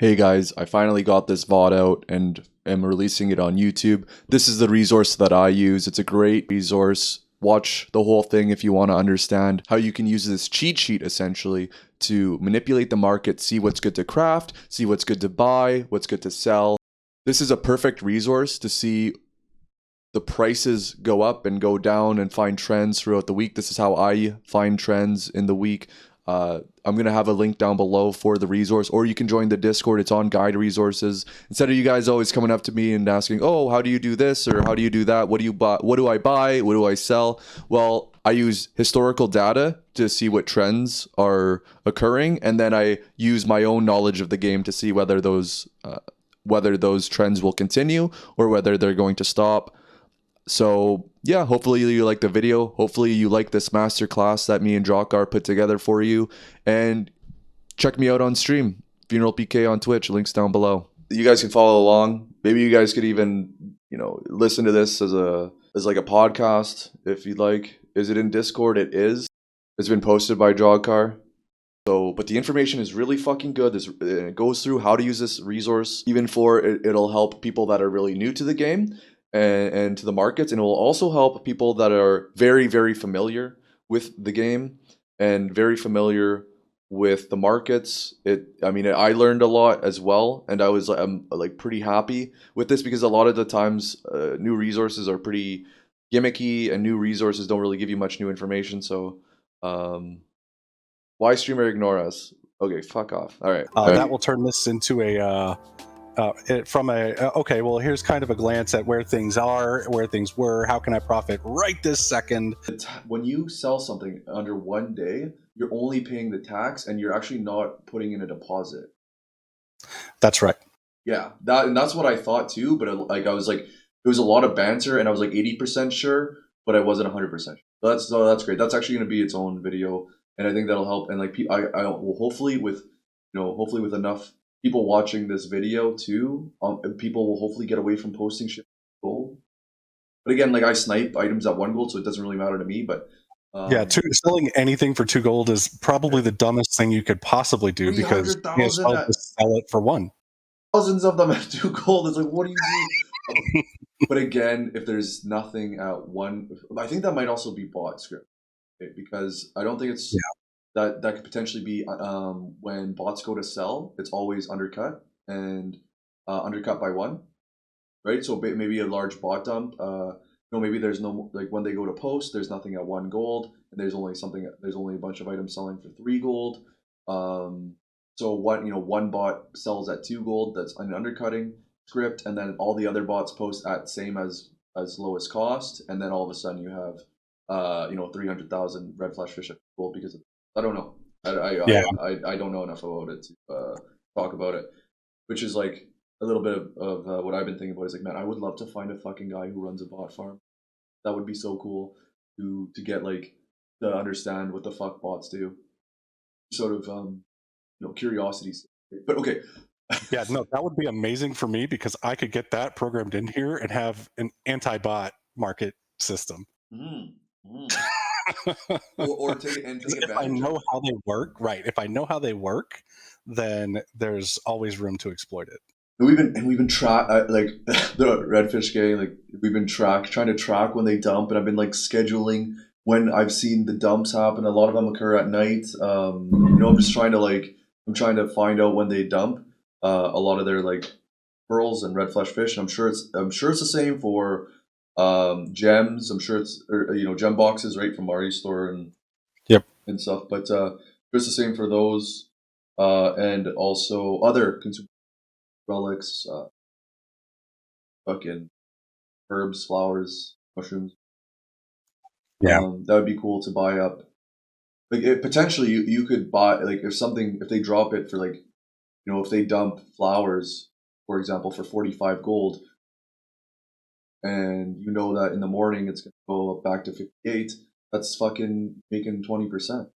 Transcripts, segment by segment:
Hey guys, I finally got this VOD out and am releasing it on YouTube. This is the resource that I use. It's a great resource. Watch the whole thing if you want to understand how you can use this cheat sheet essentially to manipulate the market, see what's good to craft, see what's good to buy, what's good to sell. This is a perfect resource to see the prices go up and go down and find trends throughout the week. This is how I find trends in the week. I'm going to have a link down below for the resource, or you can join the Discord. It's on Guide Resources. Instead of you guys always coming up to me and asking, oh, how do you do this? Or how do you do that? What do you buy? What do I buy? What do I sell? Well, I use historical data to see what trends are occurring. And then I use my own knowledge of the game to see whether those trends will continue or whether they're going to stop. So yeah, hopefully you like the video. Hopefully you like this masterclass that me and Drokgar put together for you. And check me out on stream, Funeral PK on Twitch, links down below. You guys can follow along. Maybe you guys could even, listen to this as like a podcast if you'd like. Is it in Discord? It is. It's been posted by Drokgar. So, but the information is really fucking good. It goes through how to use this resource, even it'll help people that are really new to the game. And to the markets, and it will also help people that are very, very familiar with the game and very familiar with the markets. I learned a lot as well, and I'm like pretty happy with this because a lot of the times new resources are pretty gimmicky, and new resources don't really give you much new information. So, why streamer ignore us? Okay, fuck off. All right. That will turn this into okay, well, here's kind of a glance at where things are, where things were, how can I profit right this second. When you sell something under 1 day, you're only paying the tax and you're actually not putting in a deposit. That's right. Yeah, that's what I thought too, but it was a lot of banter and I was like 80% sure, but I wasn't 100% sure. So that's great. That's actually going to be its own video, and I think that'll help. And like I will hopefully with enough people watching this video too, people will hopefully get away from posting shit gold. But again, like I snipe items at 1 gold, so it doesn't really matter to me. But selling anything for 2 gold is probably the dumbest thing you could possibly do because you sell it for 1. Thousands of them at 2 gold. It's like, what do you do? But again, if there's nothing at 1, I think that might also be bot script, because I don't think it's. That could potentially be when bots go to sell, it's always undercut and undercut by 1, right? So maybe a large bot dump. Maybe there's no, like when they go to post, there's nothing at 1 gold, and there's only a bunch of items selling for 3 gold. So one bot sells at 2 gold. That's an undercutting script, and then all the other bots post at same as lowest cost, and then all of a sudden you have 300,000 red flash fish at gold because of. I don't know. I don't know enough about it to talk about it, which is like a little bit of what I've been thinking about. Is like, man, I would love to find a fucking guy who runs a bot farm. That would be so cool to get to understand what the fuck bots do. Sort of curiosities. But okay. Yeah, no, that would be amazing for me because I could get that programmed in here and have an anti-bot market system. or take advantage. If I know how they work, right? If I know how they work, then there's always room to exploit it. We've been like the redfish gang. Like we've been trying to track when they dump, and I've been like scheduling when I've seen the dumps happen. A lot of them occur at night. I'm just trying to find out when they dump. A lot of their like pearls and red flesh fish. And I'm sure it's the same for. Gems, I'm sure it's gem boxes, right, from Mari's store and stuff. But it's the same for those, and also other consumer relics, fucking herbs, flowers, mushrooms. Yeah, that would be cool to buy up. Like potentially, you could buy if they drop it for if they dump flowers, for example, for 45 gold. And that in the morning it's going to go back to 58, that's fucking making 20%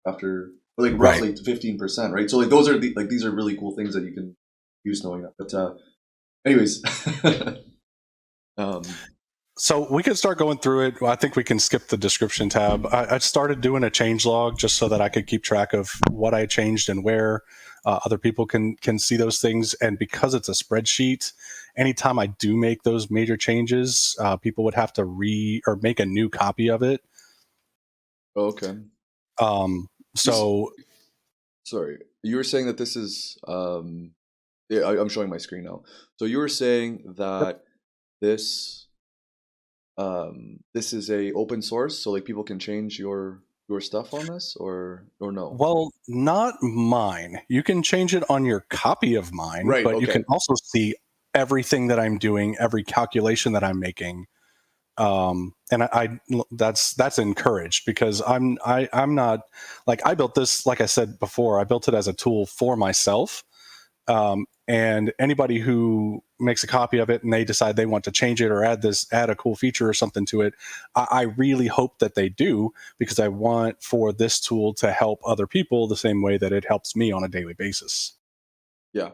after, roughly 15%, right? So those are these are really cool things that you can use knowing that. But anyways, so we could start going through it. I think we can skip the description tab. I started doing a change log just so that I could keep track of what I changed and where. Other people can see those things, and because it's a spreadsheet, anytime I do make those major changes, people would have to make a new copy of it. Okay. This, So sorry, you were saying that this is yeah, I'm showing my screen now. So you were saying that this this is a open source, so like people can change your stuff on this, or no? well, not mine. You can change it on your copy of mine, Right. but you Okay. can also see everything that I'm doing, every calculation that I'm making. And that's encouraged, because I'm not, like, I built this, like I said before, I built it as a tool for myself. And anybody who makes a copy of it and they decide they want to change it or add a cool feature or something to it, I really hope that they do, because I want for this tool to help other people the same way that it helps me on a daily basis. Yeah.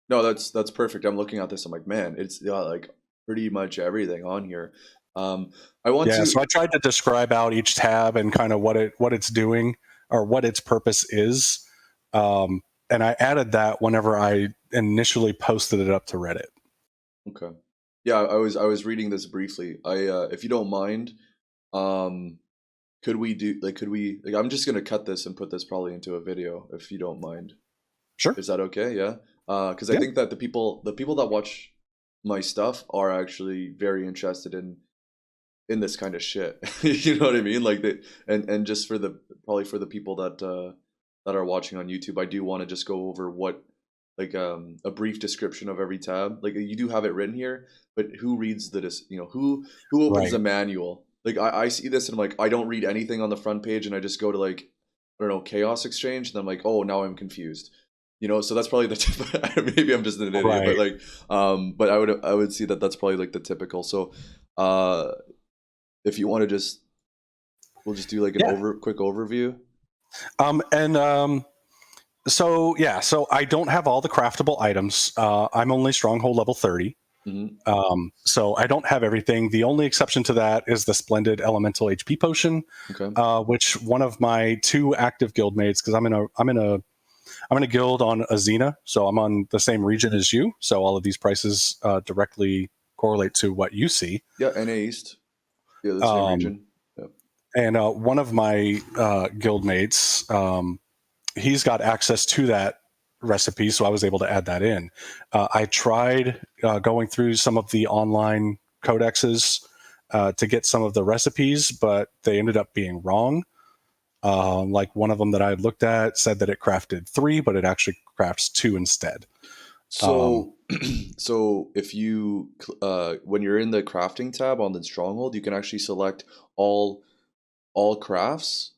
No, that's perfect. I'm looking at this. I'm like, man, it's like pretty much everything on here. Um, I want Yeah, to. so I tried to describe out each tab and kind of what it's doing or what its purpose is. And I added that whenever I initially posted it up to Reddit. Okay. Yeah, I was reading this briefly. If you don't mind, um, could we like I'm just gonna cut this and put this probably into a video if you don't mind. Sure. Is that okay? Yeah. Because I Yeah. think that the people that watch my stuff are actually very interested in this kind of shit. You know what I mean? Like they and just for the probably for the people that are watching on YouTube, I do want to just go over what like a brief description of every tab. Like you do have it written here, but who reads who opens Right. the manual? Like I see this and I'm like I don't read anything on the front page and I just go to like I don't know Chaos Exchange and I'm like oh now I'm confused. You know, so that's probably the maybe I'm just an idiot, but Right. like but I would see that that's probably like the typical. So uh if you want to just we'll just do like an Yeah. quick overview. And so yeah, so I don't have all the craftable items. I'm only stronghold level 30. Hmm. So I don't have everything. The only exception to that is the splendid elemental HP potion, Okay. which one of my two active guildmates, because I'm in a guild on Azena, so I'm on the same region as you. So all of these prices directly correlate to what you see. Yeah, NA East. Yeah, the same Um, region. Yeah. and one of my guildmates, he's got access to that recipe, so I was able to add that in. I tried going through some of the online codexes to get some of the recipes, but they ended up being wrong. Like one of them that I had looked at said that it crafted 3, but it actually crafts 2 instead. Um, So so if you when you're in the crafting tab on the stronghold, you can actually select all all crafts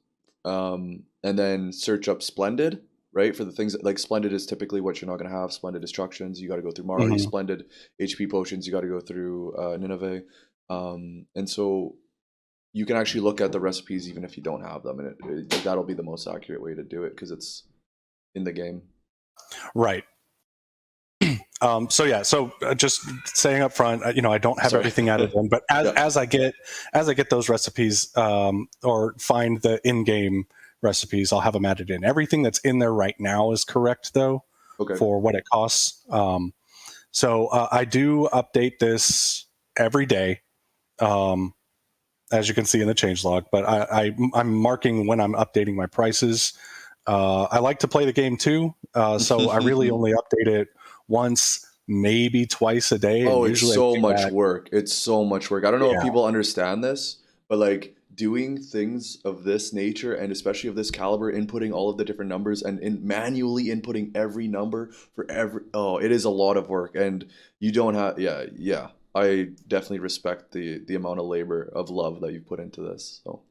and then search up splendid, right? For the things that, like splendid is typically what you're not going to have. Splendid destructions, you got to go through Marty. mhm. Splendid HP potions, you got to go through Nineveh. And so you can actually look at the recipes even if you don't have them, and that'll be the most accurate way to do it because it's in the game. Right. So yeah, so just saying up front, I don't have Sorry. everything added in, but as Yeah. as I get those recipes, or find the in-game recipes, I'll have them added in. Everything that's in there right now is correct, though, Okay. for what it costs. So I do update this every day, um, as you can see in the changelog. But I'm marking when I'm updating my prices. I like to play the game too, so I really only update it once, maybe twice a day, and Oh, it's usually I so do much that. work. It's so much work. I don't know if Yeah, people understand this, but like doing things of this nature and especially of this caliber, inputting all of the different numbers and manually inputting every number for every it is a lot of work. And you don't have yeah. I definitely respect the amount of labor of love that you put into this. So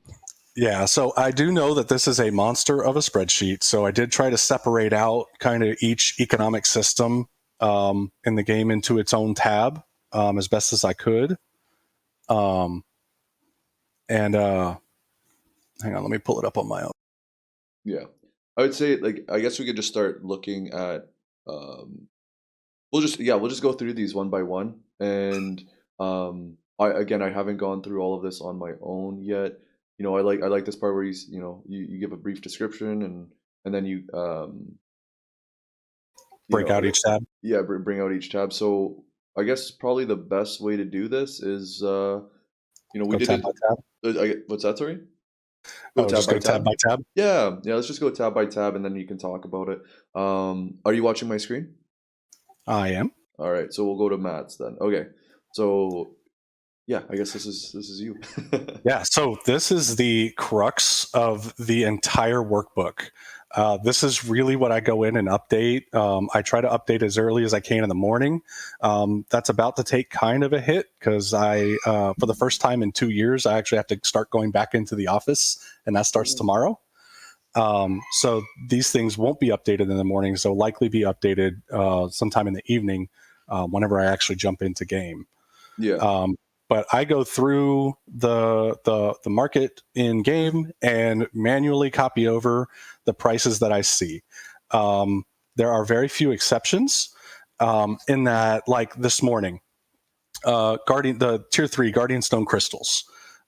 yeah. So I do know that this is a monster of a spreadsheet. So I did try to separate out kind of each economic system in the game into its own tab, as best as I could. Um, and hang on, let me pull it up on my own. yeah. I would say like I guess we could just start looking at um we'll just go through these one by one. And I haven't gone through all of this on my own yet. You know, I like this part where you give a brief description and then break out each tab. Yeah, bring out each tab. So I guess probably the best way to do this is, we Go did tab by it. tab. What's that? Sorry. Go Oh, tab just by go tab tab. by tab. Yeah. Let's just go tab by tab, and then you can talk about it. Are you watching my screen? I am. All right. So we'll go to Matt's then. Okay. So yeah, I guess this is you. Yeah, so this is the crux of the entire workbook. This is really what I go in and update. I try to update as early as I can in the morning. That's about to take kind of a hit because for the first time in 2 years, I actually have to start going back into the office, and that starts tomorrow. So these things won't be updated in the morning, so likely be updated sometime in the evening whenever I actually jump into game. Yeah. But I go through the market in game and manually copy over the prices that I see. There are very few exceptions in that, like this morning, the tier 3 Guardian Stone crystals.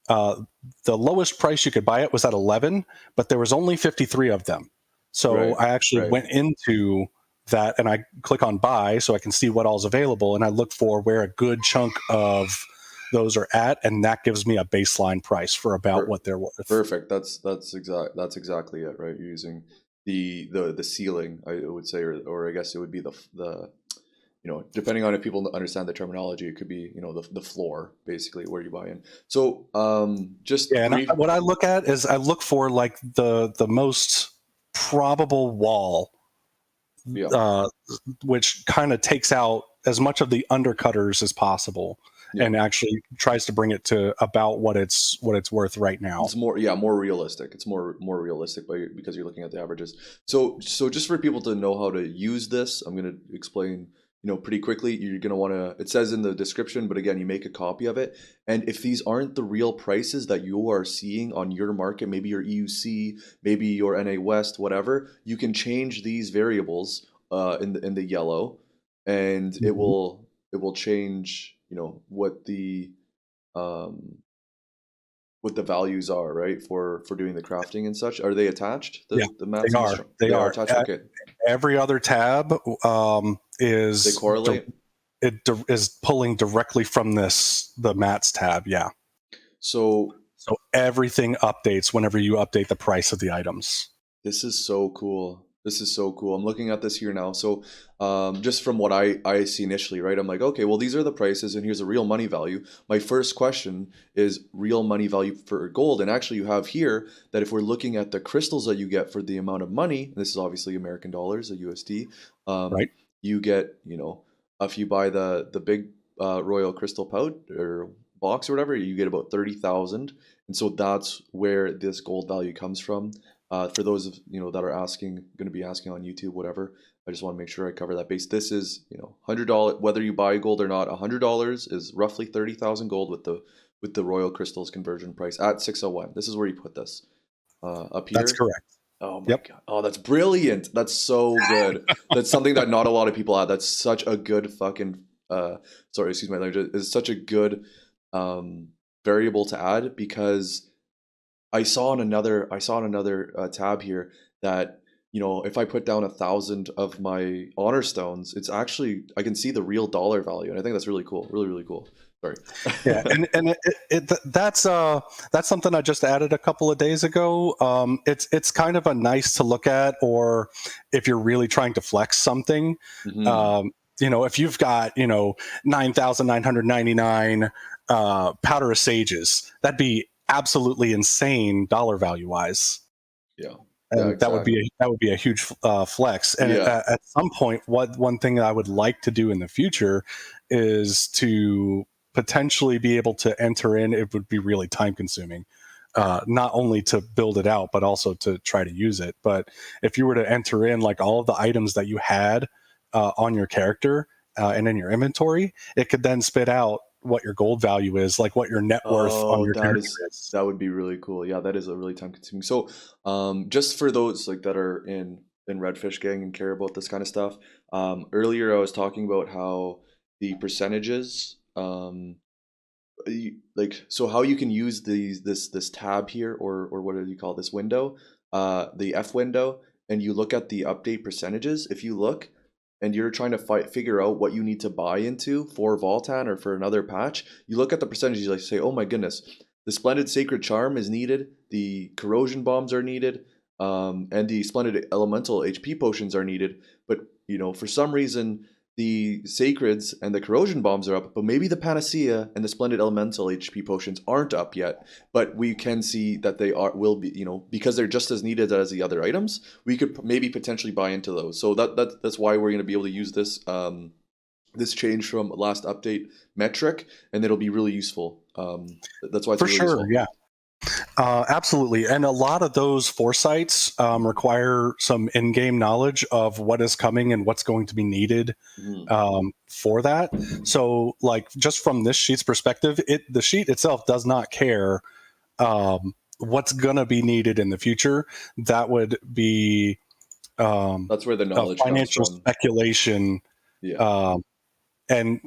The lowest price you could buy it was at 11, but there was only 53 of them. So Right. I actually went into that and I click on buy so I can see what all's available, and I look for where a good chunk of those are at, and that gives me a baseline price for about what they're worth. Perfect. That's exactly it, right? You're using the ceiling, I would say, or I guess it would be the depending on if people understand the terminology, it could be the floor, basically, where you buy in. So just Yeah, and what I look at is I look for like the most probable wall, which kind of takes out as much of the undercutters as possible, and actually tries to bring it to about what it's worth right now. It's more realistic. It's more realistic because you're looking at the averages. So just for people to know how to use this, I'm going to explain pretty quickly. You're going to want to, it says in the description, but again, you make a copy of it. And if these aren't the real prices that you are seeing on your market, maybe your EUC, maybe your NA West, whatever, you can change these variables in the yellow, and it will change what the values are, right, for doing the crafting and such. Are they attached? The maps they are. They are attached. Okay. Every other tab is They correlate. It is pulling directly from the mats tab. Yeah. So everything updates whenever you update the price of the items. This is so cool. I'm looking at this here now. So just from what I see initially, right, I'm like, okay, well, these are the prices and here's a real money value. My first question is real money value for gold. And actually you have here that if we're looking at the crystals that you get for the amount of money, and this is obviously American dollars, a USD, right, you get, if you buy the big royal crystal pouch or box or whatever, you get about 30,000. And so that's where this gold value comes from. For those of that are going to be asking on YouTube, whatever, I just want to make sure I cover that base. This is $100, whether you buy gold or not. $100 is roughly 30,000 gold with the royal crystals conversion price at 601. This is where you put this up here. That's correct. Oh my god! Oh, that's brilliant. That's so good. That's something that not a lot of people have. That's such a good fucking. Sorry, excuse my language. It's such a good variable to add because I saw on another tab here that if I put down 1,000 of my honor stones, it's actually I can see the real dollar value, and I think that's really cool, really cool. Sorry. Yeah, and that's something I just added a couple of days ago. It's kind of a nice to look at, or if you're really trying to flex something. If you've got 9,999 powder of sages, that'd be absolutely insane dollar value wise. Yeah. And exactly. that would be a huge flex. And at some point, one thing that I would like to do in the future is to potentially be able to enter in. It would be really time consuming, not only to build it out, but also to try to use it. But if you were to enter in like all of the items that you had on your character and in your inventory, it could then spit out what your gold value is, like what your net worth on your character is. That would be really cool. Yeah, that is a really time consuming. So just for those like that are in Redfish Gang and care about this kind of stuff, earlier I was talking about how the percentages so how you can use this tab here, or what do you call this window, the F window, and you look at the update percentages. If you look, and you're trying to figure out what you need to buy into for Voltan or for another patch, you look at the percentages, you like say, oh my goodness, the Splendid Sacred Charm is needed, the Corrosion Bombs are needed, and the Splendid Elemental HP Potions are needed. But, for some reason, the Sacreds and the Corrosion Bombs are up, but maybe the Panacea and the Splendid Elemental HP Potions aren't up yet. But we can see that they will be, because they're just as needed as the other items. We could maybe potentially buy into those. So that's why we're going to be able to use this this change from last update metric, and it'll be really useful. That's why it's For really sure, useful. yeah. Absolutely. And a lot of those foresights require some in-game knowledge of what is coming and what's going to be needed for that. So, like, just from this sheet's perspective, the sheet itself does not care what's going to be needed in the future. That would be that's where the knowledge financial comes from. Speculation. Yeah. And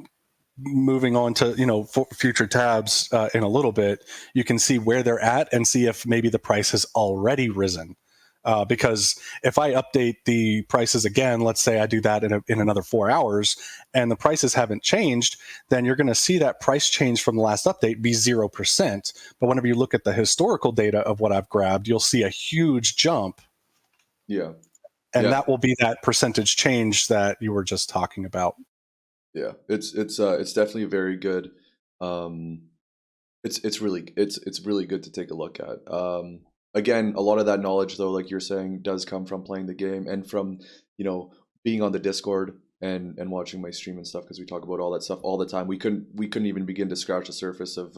moving on to future tabs in a little bit, you can see where they're at and see if maybe the price has already risen. Because if I update the prices again, let's say I do that in another 4 hours, and the prices haven't changed, then you're going to see that price change from the last update be 0%. But whenever you look at the historical data of what I've grabbed, you'll see a huge jump. Yeah. And that will be that percentage change that you were just talking about. Yeah, it's definitely very good. It's really good to take a look at. Again, a lot of that knowledge, though, like you're saying, does come from playing the game and from being on the Discord and watching my stream and stuff, because we talk about all that stuff all the time. We couldn't even begin to scratch the surface of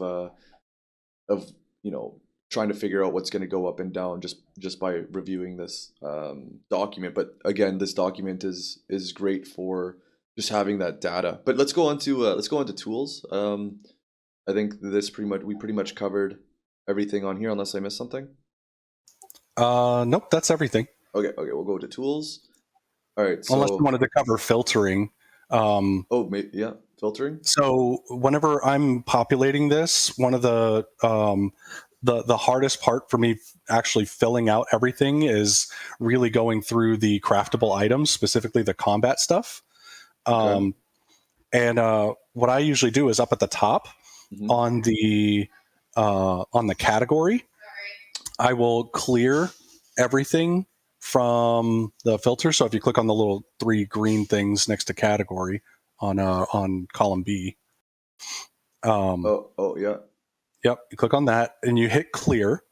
trying to figure out what's going to go up and down just by reviewing this document. But again, this document is great for just having that data. But let's go on to tools. I think we pretty much covered everything on here, unless I missed something. Nope, that's everything. Okay, we'll go to tools. All right. So, unless you wanted to cover filtering. Yeah, filtering. So whenever I'm populating this, one of the hardest part for me actually filling out everything is really going through the craftable items, specifically the combat stuff. Okay. And what I usually do is up at the top on the category, I will clear everything from the filter. So if you click on the little 3 green things next to category on column B. Yeah. Yep. You click on that and you hit clear.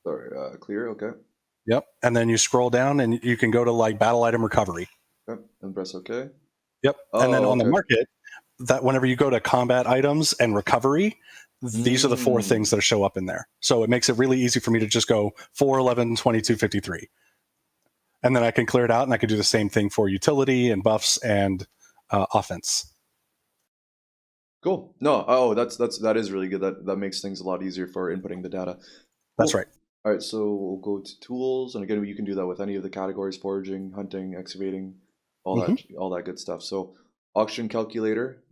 Sorry, clear. Okay. Yep. And then you scroll down and you can go to like battle item recovery. Yep. And press OK. Yep. And then on the market, that whenever you go to combat items and recovery, these are the 4 things that show up in there. So it makes it really easy for me to just go 4, 11, 22, 53. And then I can clear it out, and I can do the same thing for utility and buffs and offense. Cool. No, that is really good. That makes things a lot easier for inputting the data. Cool. That's right. All right, so we'll go to tools, and again, you can do that with any of the categories: foraging, hunting, excavating, all that good stuff. So, auction calculator.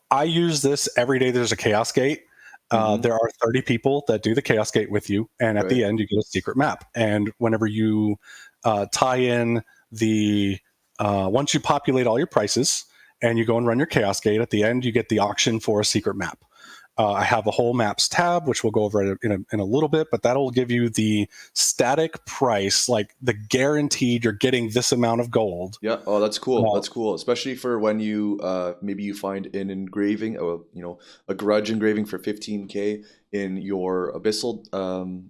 I use this every day. There's a chaos gate. There are 30 people that do the chaos gate with you, and at the end, you get a secret map. And whenever you tie in once you populate all your prices and you go and run your chaos gate, at the end, you get the auction for a secret map. I have a whole maps tab, which we'll go over in a little bit, but that'll give you the static price, like the guaranteed you're getting this amount of gold. Yeah. Oh, that's cool. That's cool, especially for when you maybe you find an engraving, a grudge engraving for 15K in your Abyssal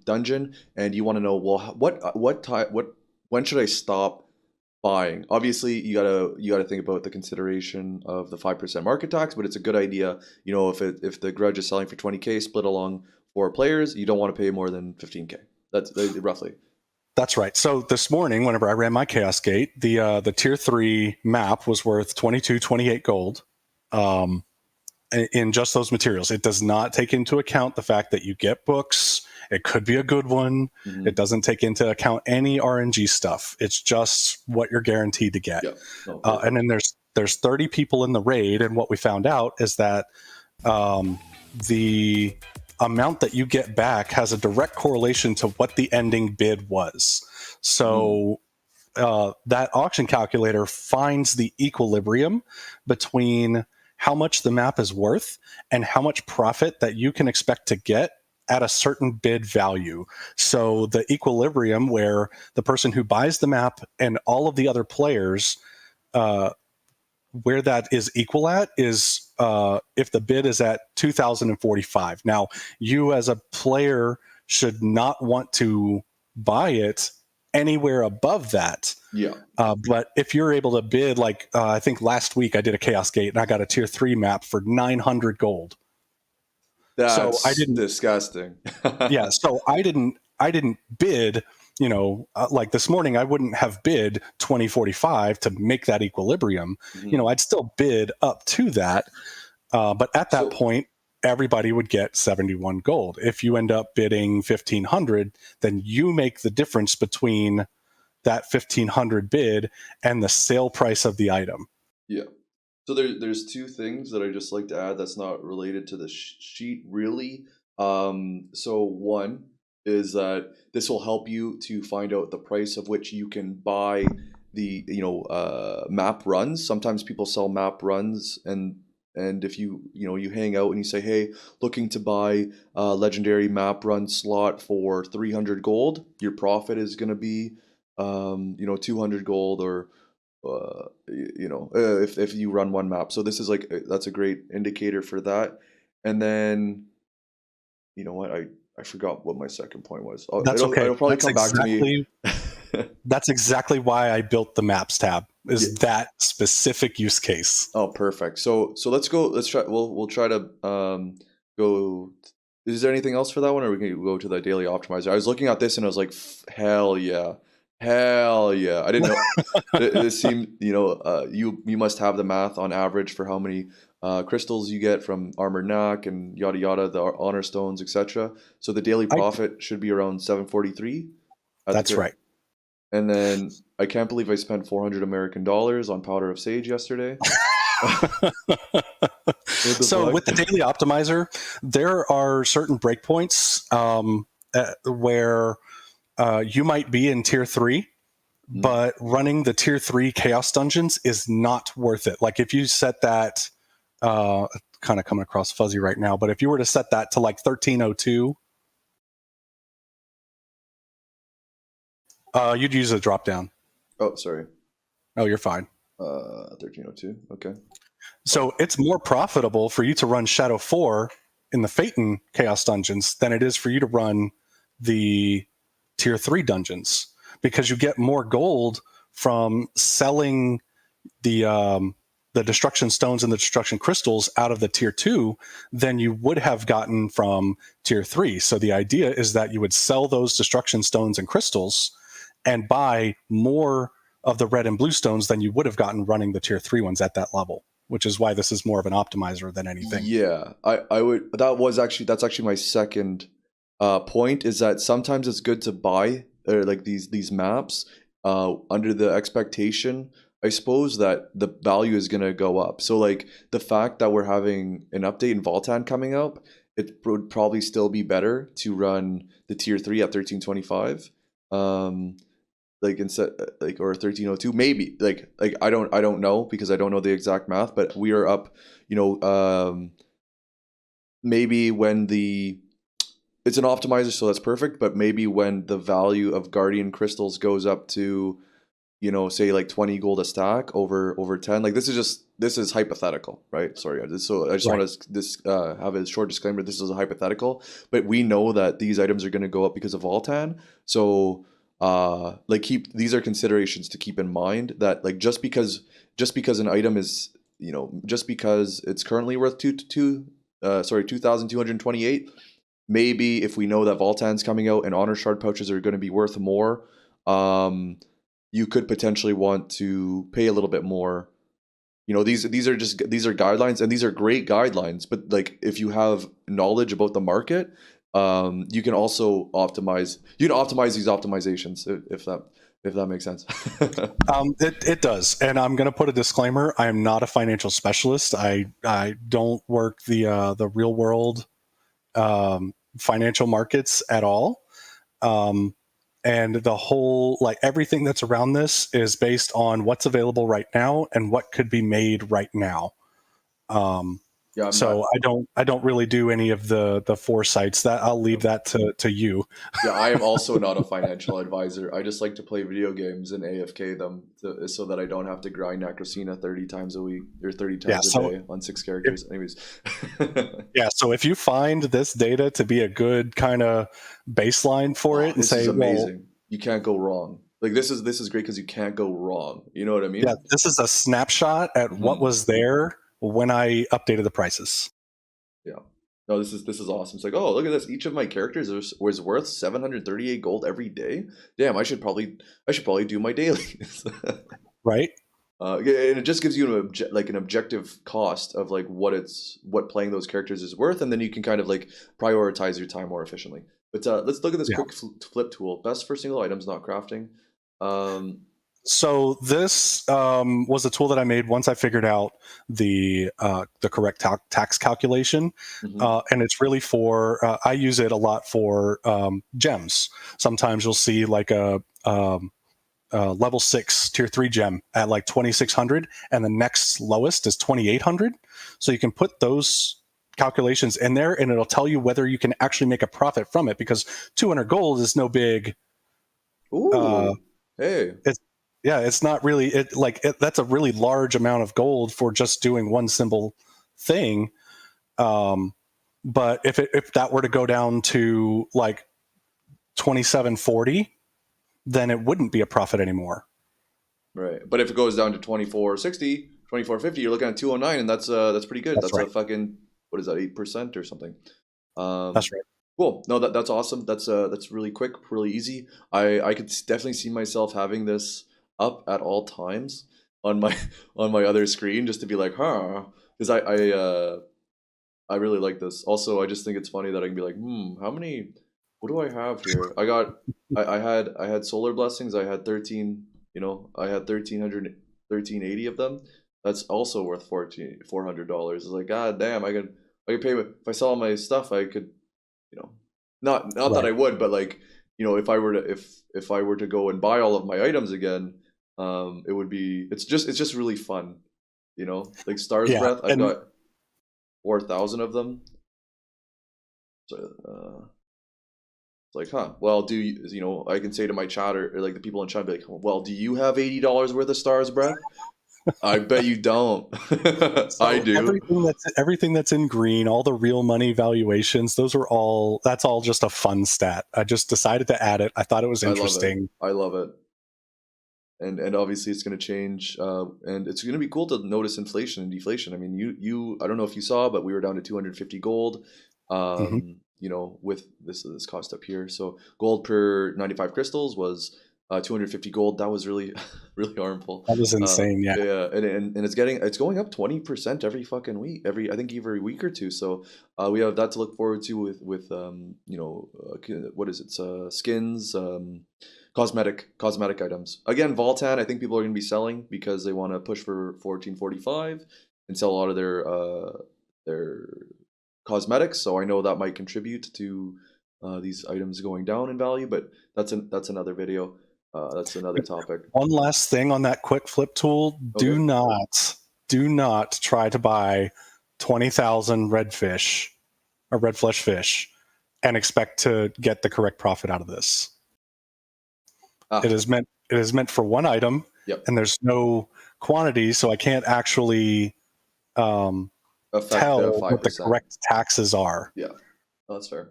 dungeon, and you want to know, well, when should I stop buying? Obviously, you gotta think about the consideration of the 5% market tax, but it's a good idea. If the grudge is selling for 20K split along 4 players, you don't want to pay more than 15K. That's roughly. That's right. So this morning, whenever I ran my chaos gate, the tier 3 map was worth 28 gold. In just those materials. It does not take into account the fact that you get books. It could be a good one. It doesn't take into account any RNG stuff. It's just what you're guaranteed to get. And then there's 30 people in the raid, and what we found out is that the amount that you get back has a direct correlation to what the ending bid was. So that auction calculator finds the equilibrium between how much the map is worth and how much profit that you can expect to get at a certain bid value. So the equilibrium where the person who buys the map and all of the other players, where that is equal at is if the bid is at 2,045. Now, you as a player should not want to buy it anywhere above that. Yeah. But if you're able to bid, like I think last week I did a Chaos Gate and I got a tier 3 map for 900 gold. That's So I didn't disgusting. yeah, so I didn't bid, like this morning I wouldn't have bid 2045 to make that equilibrium. Mhm. I'd still bid up to that, but at that So point everybody would get 71 gold. If you end up bidding 1500, then you make the difference between that 1500 bid and the sale price of the item. yeah. So there's two things that I just like to add that's not related to the sheet really. So one is that this will help you to find out the price of which you can buy the map runs. Sometimes people sell map runs, and if you hang out and you say, hey, looking to buy a legendary map run slot for 300 gold, your profit is going to be 200 gold, or if you run one map. So this is like that's a great indicator for that. And then you know what, I forgot what my second point was. That's okay. It'll probably come back to me. That's exactly why I built the maps tab, Yeah. is that specific use case. Oh, perfect. So let's go. Let's try. We'll try to go. Is there anything else for that one, or we can go to the daily optimizer? I was looking at this and I was like, hell yeah, hell yeah. I didn't know. It seemed you must have the math on average for how many crystals you get from armored knack and yada yada, the honor stones, etc. So the daily profit should be around 743. That's right. And then I can't believe I spent 400 American dollars on powder of sage yesterday. So with the daily optimizer, there are certain breakpoints where you might be in tier 3, but running the tier 3 chaos dungeons is not worth it. Like if you set that, kind of coming across fuzzy right now, but if you were to set that to like 1302, you'd use a drop down. Oh, sorry. Oh, you're fine. 1302. Okay. So it's more profitable for you to run Shadow 4 in the Phaeton Chaos Dungeons than it is for you to run the Tier 3 dungeons, because you get more gold from selling the Destruction Stones and the Destruction Crystals out of the Tier 2 than you would have gotten from Tier 3. So the idea is that you would sell those Destruction Stones and Crystals and buy more of the red and blue stones than you would have gotten running the Tier 3 ones at that level, which is why this is more of an optimizer than anything. Yeah, I would. That's actually my second point, is that sometimes it's good to buy like these maps under the expectation, I suppose, that the value is gonna go up. So like the fact that we're having an update in Voltan coming up, it would probably still be better to run the tier 3 at 1325. Like instead, like, or 1302 maybe, like I don't know, because I don't know the exact math, but we are up, maybe when it's an optimizer, so that's perfect, but maybe when the value of guardian crystals goes up to, say like 20 gold a stack over 10, like this is hypothetical, right? Sorry, so I just Right. want to have a short disclaimer. This is a hypothetical, but we know that these items are going to go up because of Voltan. So like these are considerations to keep in mind, that like just because an item is, just because it's currently worth 2,228, maybe if we know that Voltan's coming out and honor shard pouches are going to be worth more, you could potentially want to pay a little bit more. These are guidelines, and these are great guidelines, but like if you have knowledge about the market, you can also optimize these optimizations, if that makes sense. It does, and I'm going to put a disclaimer: I am not a financial specialist. I don't work the real world financial markets at all, and the whole, like, everything that's around this is based on what's available right now and what could be made right now. Yeah, So I don't really do any of the foresights. That I'll leave that to you. yeah, I am also not a financial advisor. I just like to play video games and AFK them so that I don't have to grind Acrosina 30 times a week or 30 Yeah, times a so day on 6 characters. Anyways. so if you find this data to be a good kind of baseline for it, and This is say, well, amazing. You can't go wrong. Like this is great because you can't go wrong. You know what I yeah, mean? this is a snapshot at what Mhm. was there when I updated the prices. Yeah. No, this is awesome. It's like, oh, look at this. Each of my characters was worth 738 gold every day. Damn, I should probably do my dailies. Right? Yeah, and it just gives you an objective cost of like what playing those characters is worth, and then you can kind of like prioritize your time more efficiently. But let's look at this Yeah. quick flip tool. Best for single items, not crafting. So this was a tool that I made once I figured out the correct tax calculation, Mhm. and it's really for. I use it a lot for gems. Sometimes you'll see like a level 6 tier 3 gem at like 2600, and the next lowest is 2800. So you can put those calculations in there, and it'll tell you whether you can actually make a profit from it, because 200 gold is no big. Uh, Ooh, hey, it's yeah, it's not really that's a really large amount of gold for just doing one simple thing. Um, but if that were to go down to like 2740, then it wouldn't be a profit anymore. right. But if it goes down to 2460, 2450, you're looking at 209, and that's pretty good. That's That's a right. fucking what is that, 8% or something? Um, That's right. cool. No, that's awesome. That's really quick, really easy. I could definitely see myself having this up at all times on my on my other screen just to be like, huh, because I really like this. Also, I just think it's funny that I can be like, how many? What do I have here? I had solar blessings. I had 13. You know, I had 1380 of them. That's also worth $400. It's like, god damn, I could pay if I sell all my stuff. I could, you know, not that Right. I would, but like, you know, if I were to if I were to go and buy all of my items again, it would be it's just really fun. You know, like Star's Yeah. Breath. I've And got 4,000 of them. So it's like, huh? Well, you know? I can say to my chatter or like the people in chat, be like, well, do you have $80 worth of Star's Breath? I bet you don't. I so do. everything that's in green, all the real money valuations, that's all just a fun stat. I just decided to add it. I thought it was I love it. interesting. I love it. And obviously it's going to change, and it's going to be cool to notice inflation and deflation. I mean, I don't know if you saw, but we were down to 250 gold. Hmm. You know, with this cost up here, so gold per 95 crystals was 250 gold. That was really really harmful. That was insane. Yeah. Yeah, and it's going up 20% every fucking week, I think every week or two. So we have that to look forward to with you know, what is it, skins, cosmetic items. Again, Voltan, I think people are going to be selling because they want to push for 1445 and sell a lot of their cosmetics. So I know that might contribute to these items going down in value, but that's another video. That's another topic. One last thing on that quick flip tool: Okay. do not try to buy 20,000 redfish or red flesh fish and expect to get the correct profit out of this. Ah, It is meant for one item, yep. and there's no quantity, so I can't actually um, Affect the tell what the 5%. correct taxes are. Yeah, that's fair.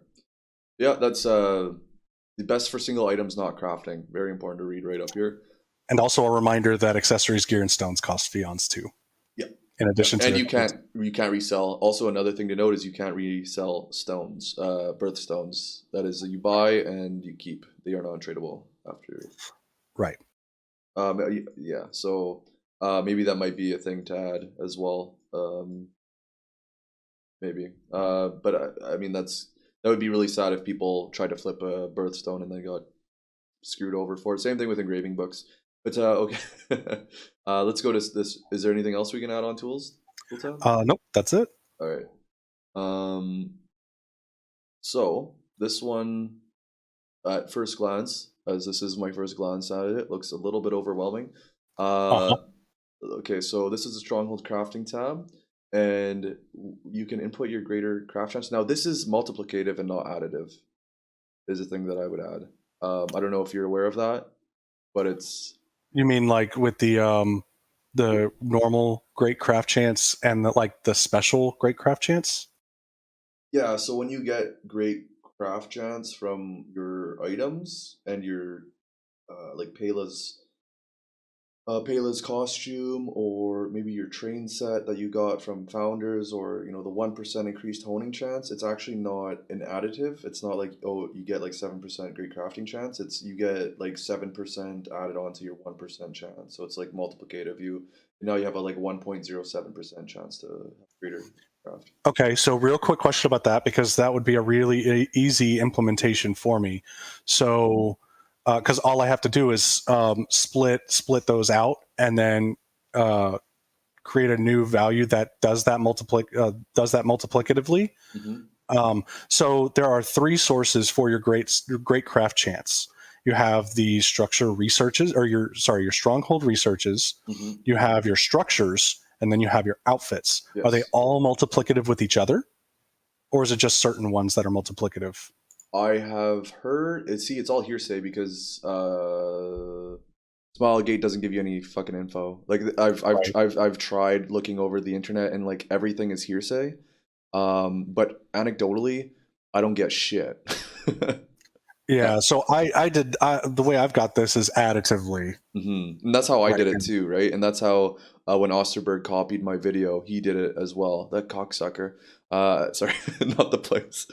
Yeah, that's the best for single items, not crafting. Very important to read right up here. And also a reminder that accessories, gear, and stones cost fions too, Yeah. in Yep. addition And to. you can't resell. Also, another thing to note is you can't resell stones, birth stones. That is, you buy and you keep. They are non-tradable after. Right. Yeah. So maybe that might be a thing to add as well. Maybe. But I mean that would be really sad if people tried to flip a birthstone and they got screwed over for it. Same thing with engraving books. But okay. Let's go to this. Is there anything else we can add on tools? Nope, that's it. All right. So this one, at first glance, as this is my first glance at it. It looks a little bit overwhelming. Uh-huh. Okay, so this is the Stronghold Crafting tab, and you can input your greater craft chance. Now, this is multiplicative and not additive, is a thing that I would add. I don't know if you're aware of that, but it's... You mean like with the normal great craft chance and the special great craft chance? Yeah, so when you get great craft chance from your items and your like Pela's costume, or maybe your train set that you got from Founders, or the 1% increased honing chance, it's actually not an additive. It's not like, oh, you get like 7% great crafting chance. It's you get like 7% added on to your 1% chance. So it's like multiplicative. Now you have a like 1.07% chance to have greater craft. Okay, so real quick question about that, because that would be a really easy implementation for me. So, because all I have to do is split those out, and then create a new value that does that multiplicatively. Mm-hmm. So there are three sources for your great craft chance. You have the structure researches, or your stronghold researches. Mm-hmm. You have your structures, and then you have your outfits. Yes. Are they all multiplicative with each other, or is it just certain ones that are multiplicative? I have heard. It's all hearsay because Smilegate doesn't give you any fucking info. Like I've tried looking over the internet, and like everything is hearsay. But anecdotally, I don't get shit. Yeah. So the way I've got this is additively. And that's how I Right. did it too, right? And that's how when Osterberg copied my video, he did it as well. That cocksucker. Sorry, not the place.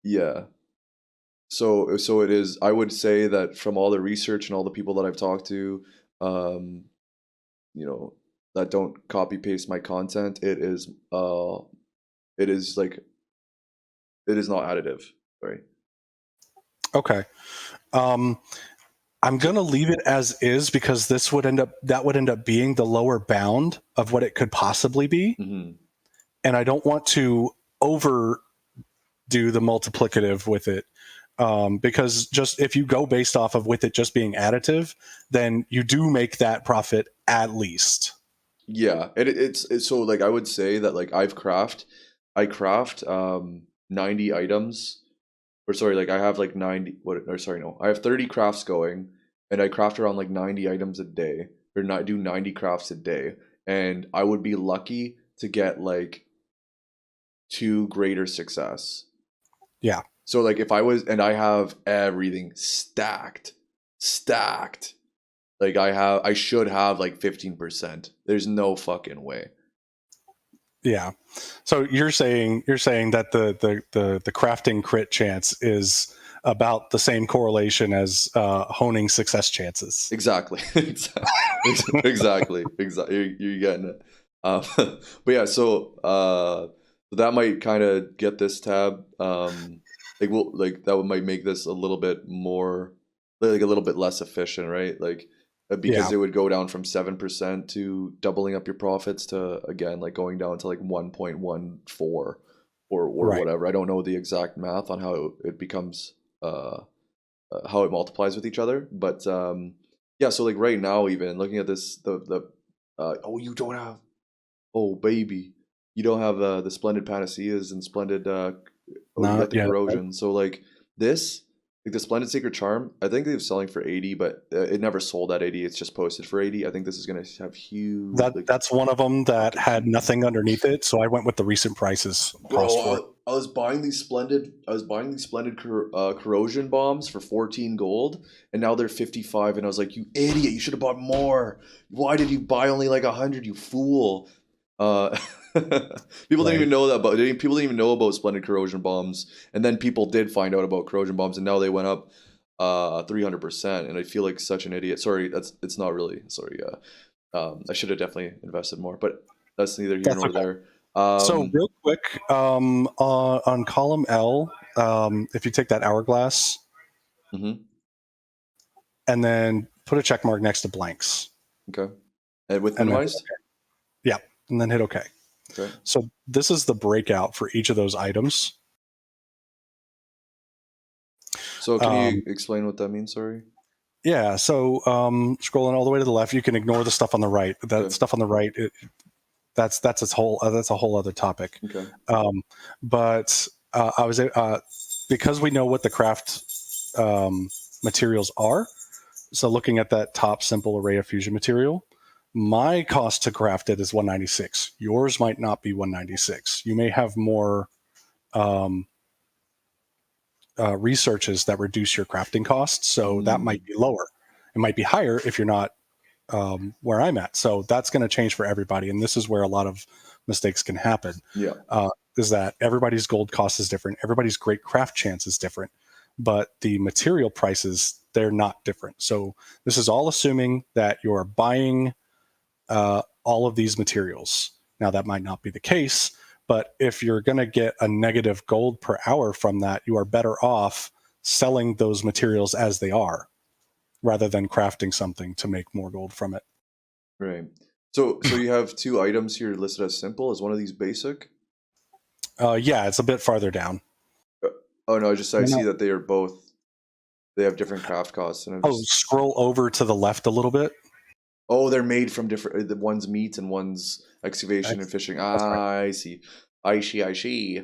Yeah. So it is. I would say that from all the research and all the people that I've talked to, um, that don't copy paste my content, it is like it is not additive. Sorry. Okay. I'm going to leave it as is, because that would end up being the lower bound of what it could possibly be. Mm-hmm. And I don't want to overdo the multiplicative with it. Because just if you go based off of with it just being additive, then you do make that profit at least. Yeah, it's so like I would say that like I craft 90 items, or sorry, like I have like 90 what or sorry no, I have 30 crafts going, and I craft around like 90 items a day, or not do 90 crafts a day, and I would be lucky to get like 2 greater success. Yeah. So like if I was, and I have everything stacked. Like I should have like 15%. There's no fucking way. Yeah. So you're saying that the crafting crit chance is about the same correlation as honing success chances. Exactly. Exactly. You're getting it. But yeah, so that might kind of get this tab. Like that might make this a little bit more, like a little bit less efficient, right? Like because Yeah. it would go down from 7% to doubling up your profits to, again, like going down to like 1.14 or Right. whatever. I don't know the exact math on how it becomes how it multiplies with each other, but yeah. So like right now, even looking at this, oh, you don't have, oh baby, you don't have the splendid panaceas and splendid oh, you got Not the yet. corrosion. So like this, like the splendid sacred charm, I think they're selling for 80, but it never sold at 80. It's just posted for 80. I think this is gonna have huge, like, That's one of them that fucking had huge. nothing underneath it, so I went with the recent prices cost for it. Bro, I was buying these splendid. Corrosion bombs for 14 gold, and now they're 55. And I was like, "You idiot! You should have bought more. Why did you buy only like 100? You fool!" Uh, people didn't Right. even know that, but people didn't even know about splendid corrosion bombs, and then people did find out about corrosion bombs, and now they went up 300%. And I feel like such an idiot. Sorry, it's not really. Sorry, I should have definitely invested more, but that's neither here That's nor okay. there. So real quick, on column L, if you take that hourglass Mhm. and then put a check mark next to blanks, Okay. And with and then minimized? yeah, and then hit OK. Okay. So this is the breakout for each of those items. So can you explain what that means? Sorry. Yeah. So scrolling all the way to the left, you can ignore the stuff on the right. That stuff on the right, that's a whole other topic. Okay. But I was because we know what the craft materials are. So looking at that top simple array of fusion material, my cost to craft it is 196. Yours might not be 196. You may have more researches that reduce your crafting costs, so that might be lower. It might be higher if you're not where I'm at. So that's going to change for everybody, and this is where a lot of mistakes can happen. Yeah. Is that everybody's gold cost is different, everybody's great craft chance is different, but the material prices, they're not different. So this is all assuming that you're buying all of these materials. Now that might not be the case, but if you're going to get a negative gold per hour from that, you are better off selling those materials as they are rather than crafting something to make more gold from it. Right. So you have two items here listed as simple. Is one of these basic? Yeah, it's a bit farther down. Oh no, I see that they are both. They have different craft costs. And scroll over to the left a little bit. Oh, they're made from different. One's meat and one's excavation and fishing. Right. I see. I see.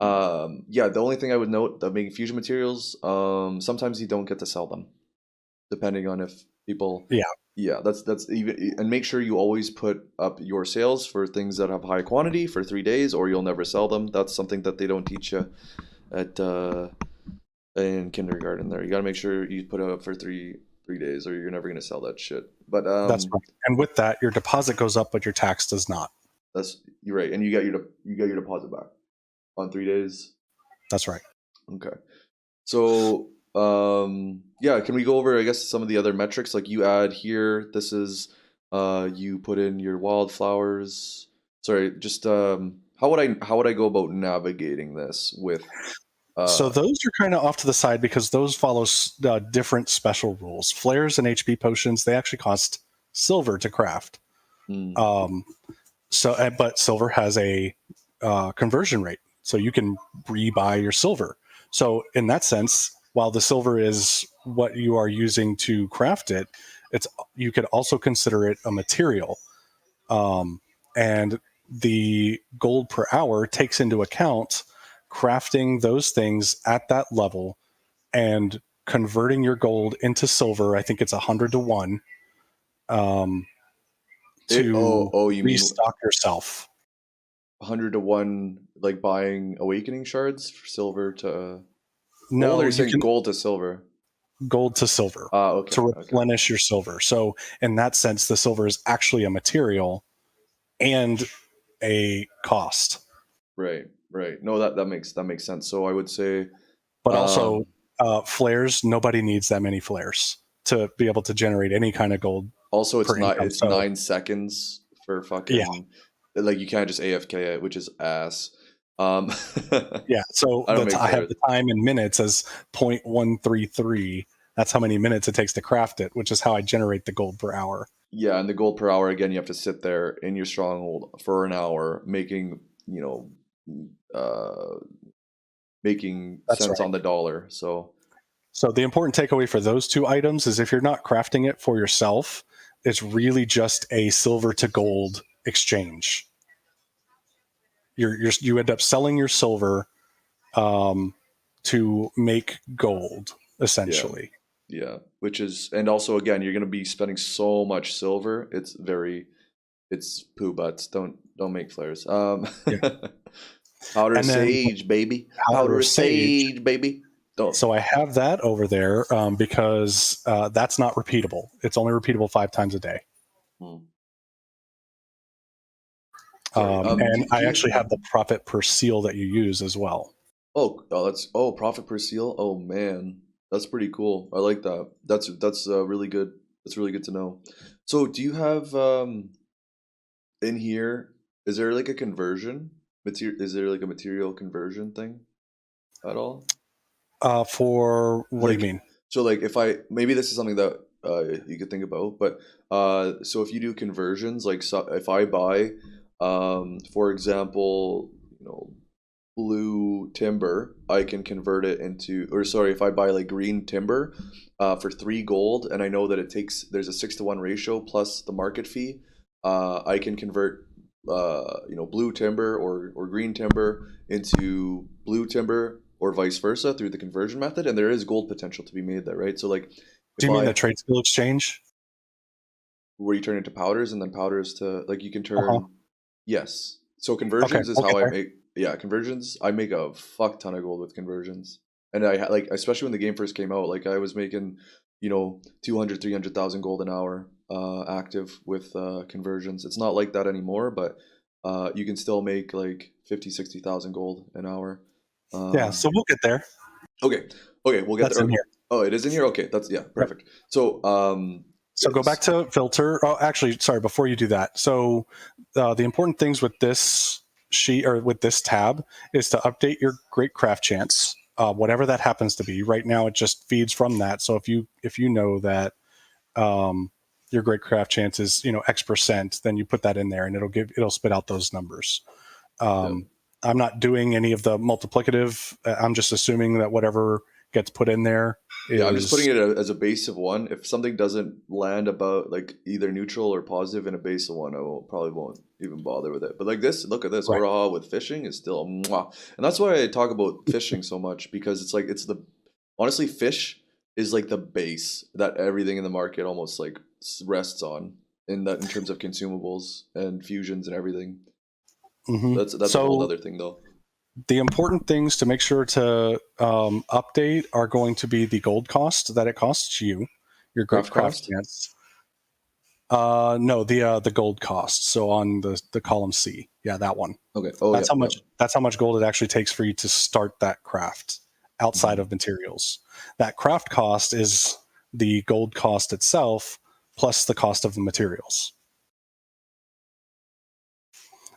Yeah. The only thing I would note that making fusion materials, sometimes you don't get to sell them, depending on if people. Yeah. That's even, and make sure you always put up your sales for things that have high quantity for 3 days, or you'll never sell them. That's something that they don't teach you at in kindergarten. There, you got to make sure you put it up for 3 days, or you're never going to sell that shit. But that's right. And with that, your deposit goes up, but your tax does not. You're right, and you get your deposit back on 3 days. That's right. Okay. So yeah, can we go over, I guess, some of the other metrics? Like you add here, this is you put in your wildflowers. Sorry, just how would I go about navigating this with? So those are kind of off to the side because those follow different special rules. Flares and HP potions, they actually cost silver to craft. But silver has a conversion rate, so you can rebuy your silver. So in that sense, while the silver is what you are using to craft it, you could also consider it a material. And the gold per hour takes into account crafting those things at that level and converting your gold into silver. I think it's 100 to 1 you restock yourself. 100 to 1, like buying awakening shards for silver to no, they're saying gold to silver. Gold to silver to replenish your silver. So in that sense, the silver is actually a material and a cost. Right. No, that makes sense. So I would say, but also flares. Nobody needs that many flares to be able to generate any kind of gold. Also, it's 9 seconds for fucking like you can't just AFK it, which is ass. Yeah. So I have the time in minutes as 0.133. That's how many minutes it takes to craft it, which is how I generate the gold per hour. Yeah, and the gold per hour, again, you have to sit there in your stronghold for an hour, making sense on the dollar. So the important takeaway for those two items is if you're not crafting it for yourself, it's really just a silver to gold exchange. You end up selling your silver to make gold, essentially. Yeah, which is, and also again, you're going to be spending so much silver. It's poo butts. Don't make flares. Powder sage, baby. Powder sage, baby. Don't. So I have that over there because that's not repeatable. It's only repeatable 5 times a day. And I actually have the profit per seal that you use as well. Oh, profit per seal. Oh man. That's pretty cool. I like that. That's really good. That's really good to know. So, do you have in here? Is there like a conversion material? Is there like a material conversion thing at all? For what do you mean? So, like, maybe this is something that you could think about, but so if you do conversions, like, so if I buy, for example, blue timber, I can convert it into, or sorry, if I buy like green timber for 3 gold, and I know that there's a 6 to 1 ratio plus the market fee, I can convert, blue timber or green timber into blue timber or vice versa through the conversion method. And there is gold potential to be made there, right? So like Do if you mean the I, trade skill exchange? where you turn into powders and then powders to like you can Uh-huh. turn. Yes. So Okay, conversions is we'll how get I there. make. Yeah, conversions. I make a fuck ton of gold with conversions, and I like especially when the game first came out. Like I was making, 200, 300,000 gold an hour, active with conversions. It's not like that anymore, but you can still make like 50, 60,000 gold an hour. Yeah, Um, so we'll get there. okay, okay, we'll get That's there. in Okay. here. Oh, it is in here. Okay, that's yeah, Yep. perfect. So So go back to filter. Oh, actually, sorry. Before you do that, so the important things with this sheet or with this tab is to update your great craft chance, whatever that happens to be. Right now, it just feeds from that. So if you know that your great craft chance is X%, then you put that in there, and it'll spit out those numbers. yeah. I'm not doing any of the multiplicative. I'm just assuming that whatever gets put in there Yeah, I'm just putting is it as a base of 1. If something doesn't land about like either neutral or positive in a base of 1, probably won't even bother with it. But like this, look at this. right. Oraha with fishing is still mwah. And that's why I talk about fishing so much, because it's like honestly, fish is like the base that everything in the market almost like rests on, in terms of consumables and fusions and everything. Hmm. That's a whole So other thing though. the important things to make sure to update are going to be the gold cost that it costs you, your great Craft craft cost? chance. No, the gold cost. So on the column C, yeah, that one. Okay. Oh yeah, That's how yeah. much. That's how much gold it actually takes for you to start that craft outside Mhm. of materials. That craft cost is the gold cost itself plus the cost of the materials.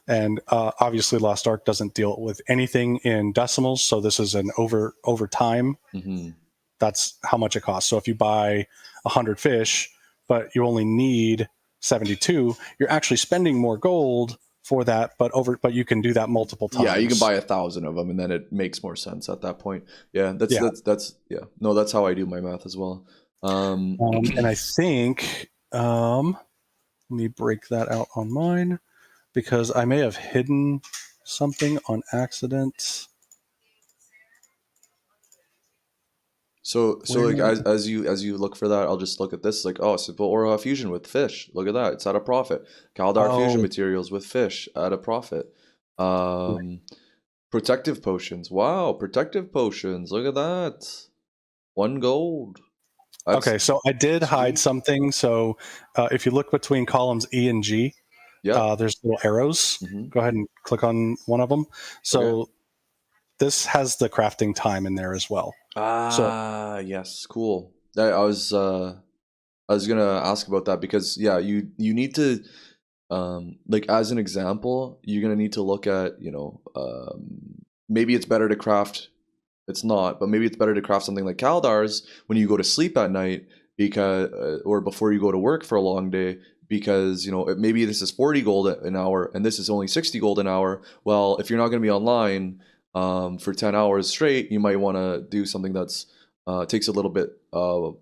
And obviously, Lost Ark doesn't deal with anything in decimals, so this is an over time. Mhm. That's how much it costs. So if you buy 100 fish, but you only need 72, you're actually spending more gold for that, but you can do that multiple Yeah, you can buy times. 1,000 of them, and then it makes more sense at that point. Yeah, that's Yeah. that's yeah. No, that's how I do my math as well. And I think, let me break that out on mine because I may have hidden something on accident. so Where? like as you look for that, I'll just look at this like, oh, simple Aura fusion with fish. Look at that, it's at a profit. Kaldar fusion Oh, materials with fish at a profit. right. Um, protective potions. Wow, protective potions. Look at that. 1 gold. That's Okay. So I did hide sweet. something. So if you look between columns E and G, Yeah. there's little arrows. Hmm. Go ahead and click on one of them. Okay. So this has the crafting time in there as well. So Ah, yes, cool. I was gonna ask about that because yeah, you need to like as an example, you're gonna need to look at, maybe it's better to craft, it's not, but maybe it's better to craft something like Kaldar's when you go to sleep at night, because or before you go to work for a long day, because maybe this is 40 gold an hour and this is only 60 gold an hour. Well, if you're not gonna be online for 10 hours straight, you might want to do something that's takes a little bit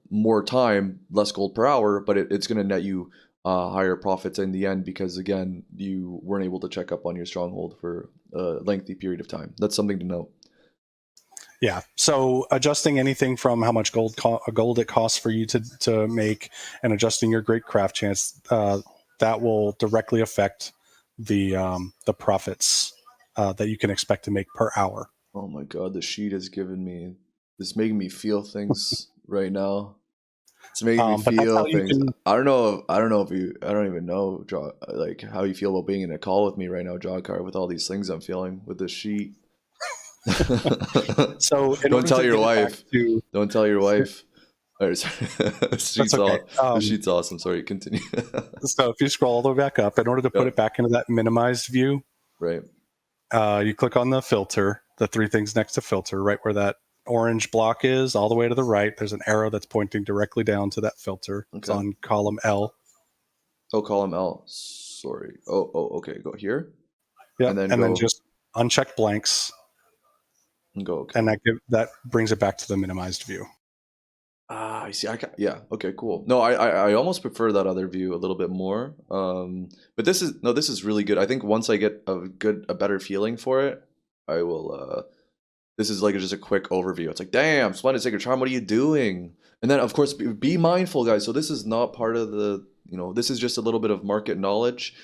more time, less gold per hour, but it's going to net you higher profits in the end, because again, you weren't able to check up on your stronghold for a lengthy period of time. That's something to note. yeah. So adjusting anything from how much gold it costs for you to make, and adjusting your great craft chance, that will directly affect the profits that you can expect to make per hour. Oh my god, the sheet has given me, it's making me feel things right now. It's making me But that's how feel you things. can. I don't know if you, I don't even know, like how you feel about being in a call with me right now, Jogcar, with all these things I'm feeling with this sheet. So in Don't order tell to your get it back wife. to, Don't tell your wife. Sorry. that's okay. The sheet's awesome. Sorry, continue. So if you scroll all the way back up, in order to put Yep. it back into that minimized view, Right. you click on the filter, the three things next to filter, right where that orange block is, all the way to the right. There's an arrow that's pointing directly down to that filter. It's Okay. on column L. Oh, column L. Sorry. Oh, okay. Go here Yep. and then And then go. just uncheck blanks. Go, okay. And that brings it back to the minimized view. Ah, I see. Yeah. Okay. Cool. No, I almost prefer that other view a little bit more. But this is really good. I think once I get a better feeling for it, I will. This is like just a quick overview. It's like, damn, Splendid Sacred Charm, what are you doing? And then of course, be mindful, guys. So this is not part of the. This is just a little bit of market knowledge.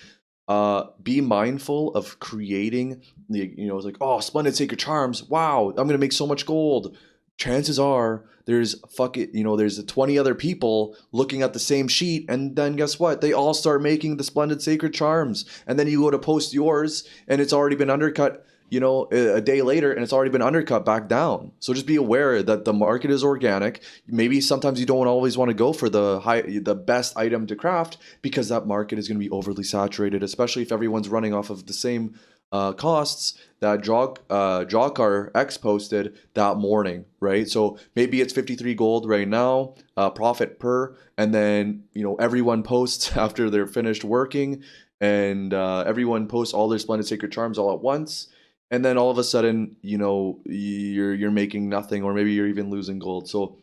Be mindful of creating it's like, oh, Splendid Sacred Charms, wow, I'm gonna make so much gold. Chances are there's there's 20 other people looking at the same sheet, and then guess what, they all start making the Splendid Sacred Charms, and then you go to post yours and it's already been undercut a day later, and it's already been undercut back down. So just be aware that the market is organic. Maybe sometimes you don't always want to go for the best item to craft, because that market is going to be overly saturated, especially if everyone's running off of the same costs that DrokgarX posted that morning, right? So maybe it's 53 gold right now, profit per, and then everyone posts after they're finished working, and everyone posts all their Splendid Sacred Charms all at once, and then all of a sudden you're making nothing, or maybe you're even losing gold. So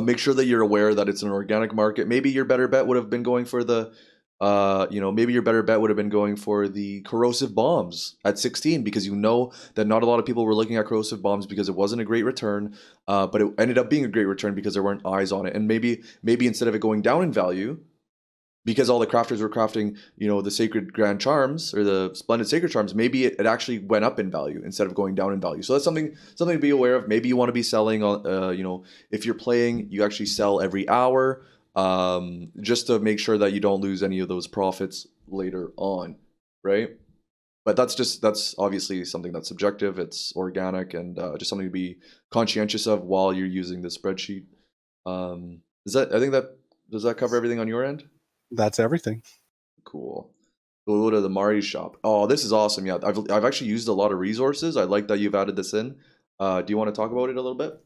make sure that you're aware that it's an organic market. Maybe your better bet would have been going for the maybe your better bet would have been going for the corrosive bombs at 16, because that not a lot of people were looking at corrosive bombs because it wasn't a great return, but it ended up being a great return because there weren't eyes on it. And maybe instead of it going down in value, because all the crafters were crafting, the Sacred Grand Charms or the Splendid Sacred Charms, maybe it actually went up in value instead of going down in value. So that's something to be aware of. Maybe you want to be selling on, if you're playing, you actually sell every hour, just to make sure that you don't lose any of those profits later on, right? But that's obviously something that's subjective. It's organic, and just something to be conscientious of while you're using the spreadsheet. Does that cover everything on your end? That's everything. Cool. We'll go to the Mari shop. Oh, this is awesome. Yeah, I've actually used a lot of resources. I like that you've added this in. Do you want to talk about it a little bit?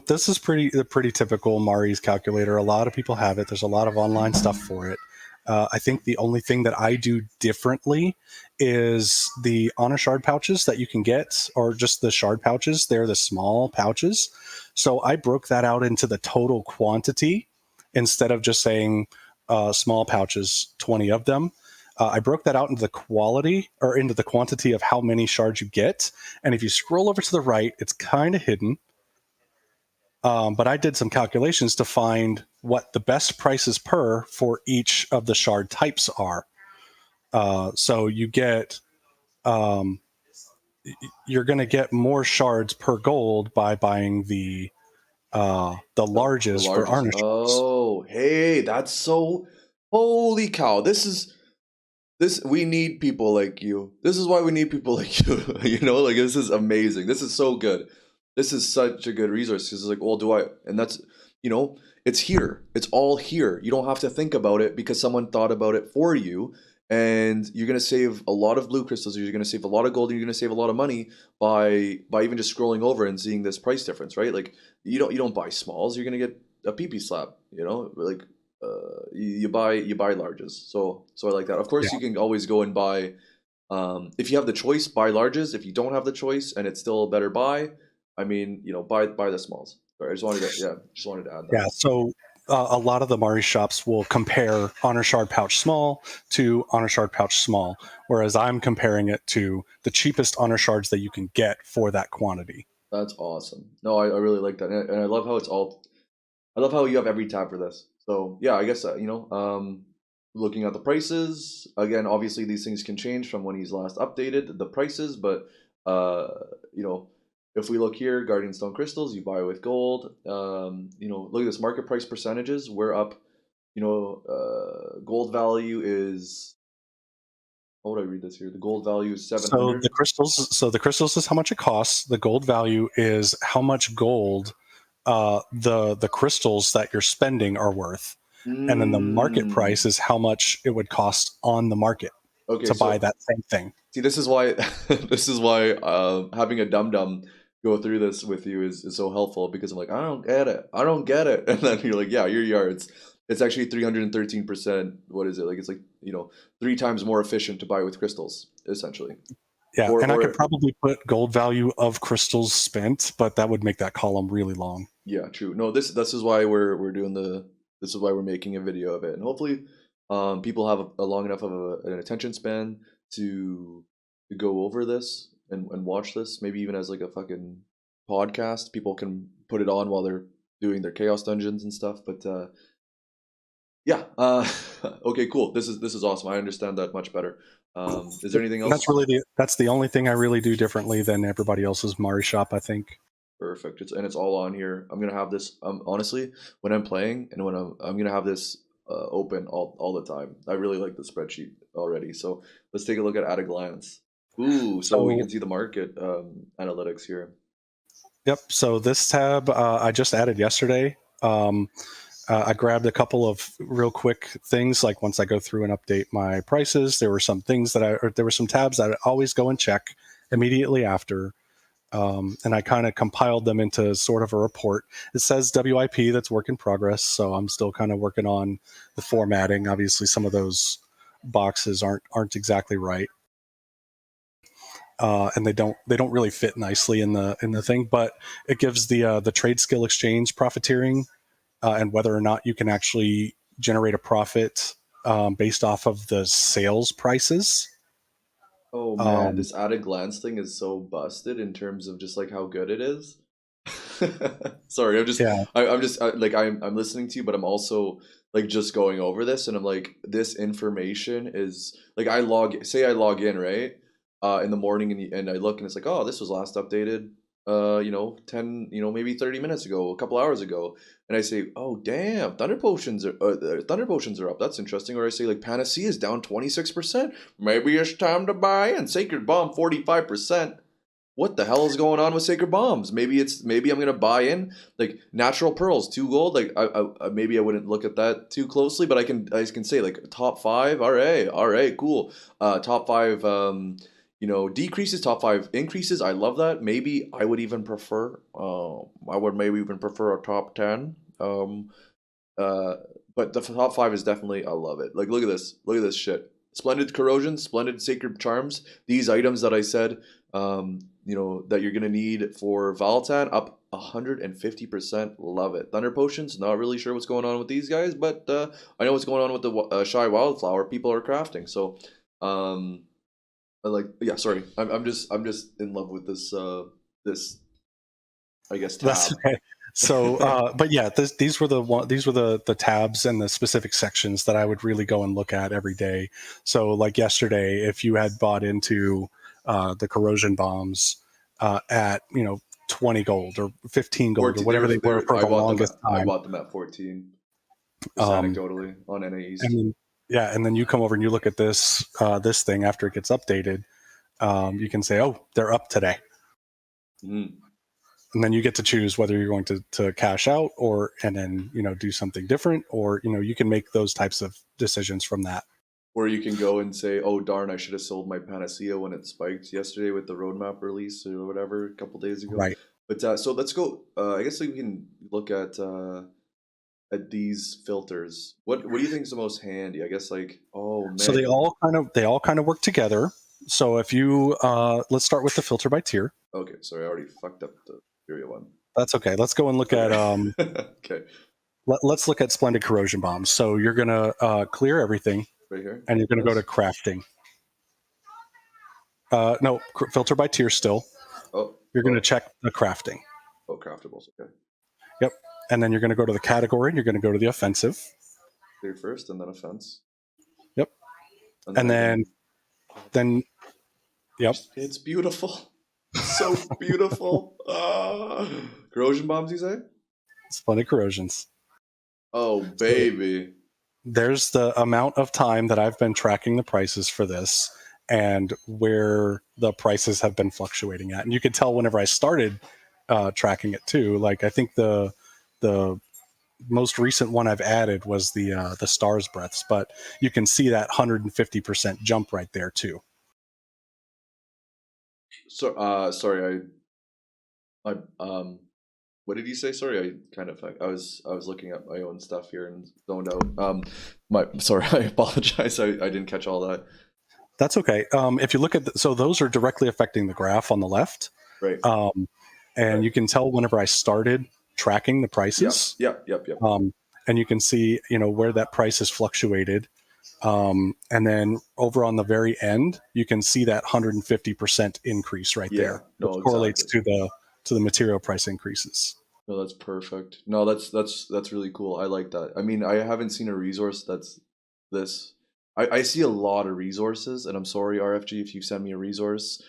This is pretty typical Mari's calculator. A lot of people have it. There's a lot of online stuff for it. I think the only thing that I do differently is the honor shard pouches that you can get, or just the shard pouches. They're the small pouches. So I broke that out into the total quantity instead of just saying small pouches, 20 of them. I broke that out into the quality, or into the quantity of how many shards you get. And if you scroll over to the right, it's kind of hidden. But I did some calculations to find what the best prices per for each of the shard types are. So you get, you're going to get more shards per gold by buying the larges for Largest. Arnish. Oh, hey, that's so. Holy cow! We need people like you. This is why we need people like you. Like, this is amazing. This is so good. This is such a good resource, because it's like, well, and that's, it's here. It's all here. You don't have to think about it, because someone thought about it for you, and you're gonna save a lot of blue crystals. You're gonna save a lot of gold. And you're gonna save a lot of money by even just scrolling over and seeing this price difference, right? Like, you don't buy smalls. You're gonna get a PP slab. Like, you buy larges. So I like that. Of course, Yeah. you can always go and buy, if you have the choice, buy larges. If you don't have the choice and it's still a better buy, I mean, buy the smalls. Sorry, I just wanted to add that. Yeah. So a lot of the Mari shops will compare Honor Shard Pouch Small to Honor Shard Pouch Small, whereas I'm comparing it to the cheapest Honor Shards that you can get for that quantity. That's awesome. No, I really like that, and I love how I love how you have every tab for this. So yeah, I guess looking at the prices again. Obviously, these things can change from when he's last updated the prices, but uh, you know, if we look here, Guardian Stone crystals, you buy with gold. Look at this market price percentages. We're up. Gold value is. How would I read this here? The gold value is 700. So the crystals is how much it costs. The gold value is how much gold the crystals that you're spending are worth, and then the market Mm. price is how much it would cost on the market Okay, to buy so that same thing. see, this is why having a dum dum go through this with you is so helpful, because I'm like, I don't get it, and then you're like, yeah, you are. It's actually 313%. What is it like? It's like 3 times more efficient to buy with crystals, essentially. Yeah, and I could or probably put gold value of crystals spent, but that would make that column really long. yeah, true. No, this is why we're doing this is why we're making a video of it, and hopefully, people have a long enough of an attention span to go over this and watch this. Maybe even as like a fucking podcast, people can put it on while they're doing their chaos dungeons and stuff. But yeah, okay, cool. This is awesome. I understand that much better. Is there anything And that's else? really that's the only thing I really do differently than everybody else's Mari shop, I think. Perfect. It's all on here. I'm gonna have this. Honestly, when I'm playing and when I'm gonna have this open all the time. I really like the spreadsheet already. So let's take a look at a glance. Ooh, so we So can see the market analytics here. yep. So this tab I just added yesterday. I grabbed a couple of real quick things. Like once I go through and update my prices, there were some things there were some tabs that I always go and check immediately after. And I kind of compiled them into sort of a report. It says WIP, that's work in progress. So I'm still kind of working on the formatting. Obviously, some of those boxes aren't exactly right. And they don't really fit nicely in the thing, but it gives the trade skill exchange profiteering and whether or not you can actually generate a profit based off of the sales prices. Oh man, Um, this at a glance thing is so busted in terms of just like how good it is. Sorry, yeah, I'm just like I'm listening to you, but I'm also like just going over this, and I'm like, this information is like I log in, right, in the morning, and I look and it's like, oh, this was last updated, 10, maybe 30 minutes ago, a couple hours ago, and I say, oh damn, Thunder Potions are up. That's interesting. Or I say like Panacea is down 26%. Maybe it's time to buy in. Sacred Bomb 45%. What the hell is going on with Sacred Bombs? Maybe I'm gonna buy in like Natural Pearls 2 gold. Like maybe I wouldn't look at that too closely, but I can say like top five. All right, cool. Top five. Decreases. Top five increases. I love that. Maybe I would even prefer. I would maybe even prefer a top 10. Uh, but the top five is definitely, I love it. Like, look at this. Look at this shit. Splendid Corrosion, Splendid Sacred Charms. These items that I said, that you're gonna need for Valtan, up 150%. Love it. Thunder Potions, not really sure what's going on with these guys, but I know what's going on with the Shy Wildflower. People are crafting. So, um, yeah, sorry. I'm just in love with this, I guess, that's tab. okay. So, but yeah, these were the tabs and the specific sections that I would really go and look at every day. So, like yesterday, if you had bought into the corrosion bombs at 20 gold or 15 gold or 14. They whatever were they were there. for the longest I time, bought them at 14. Just um, anecdotally on NA and East. then yeah, and then you come over and you look at this thing after it gets updated. You can say, oh, they're up today. Mm. And then you get to choose whether you're going to cash out or and then do something different, or you can make those types of decisions from that. Or you can go and say, "Oh darn, I should have sold my Panacea when it spiked yesterday with the roadmap release or whatever a couple days ago." Right. But so let's go. I guess we can look at these filters. What do you think is the most handy? I guess like, oh So man. they all kind of work together. So if you let's start with the filter by tier. Okay, sorry, I already fucked up the Furia one. That's okay. Let's go and look at Okay. Okay, let's look at splendid corrosion bombs. So you're gonna clear everything right here. and you're gonna go to Yes. crafting. No, filter by tier still. Oh, You're gonna oh, check the crafting. oh, craftables. Okay. Yep. And then you're gonna go to the category and you're gonna go to the offensive. Clear first, and then offense, Yep. and then And I then can. then yep. It's beautiful. So beautiful. Corrosion bombs, you say? Splendid corrosions. Oh, So baby. there's the amount of time that I've been tracking the prices for this and where the prices have been fluctuating at. And you could tell whenever I started tracking it too. Like I think the most recent one I've added was the stars breaths, but you can see that 150% jump right there too. So, sorry, what did you say? Sorry, I was looking at my own stuff here and zoned out. Sorry, I apologize. I didn't catch all that. That's okay. If you look at so those are directly affecting the graph on the left, Right. um, and Right. you can tell whenever I started tracking the Yep. prices, Yep. Yep. Yep. and you can see where that price has fluctuated, and then over on the very end, you can see that 150% increase right Yeah. there, which No, correlates exactly. to the material price increases. No, that's perfect. No, that's really cool. I like that. I mean, I haven't seen a resource that's this. I see a lot of resources, and I'm sorry, RFG, if you send me a resource.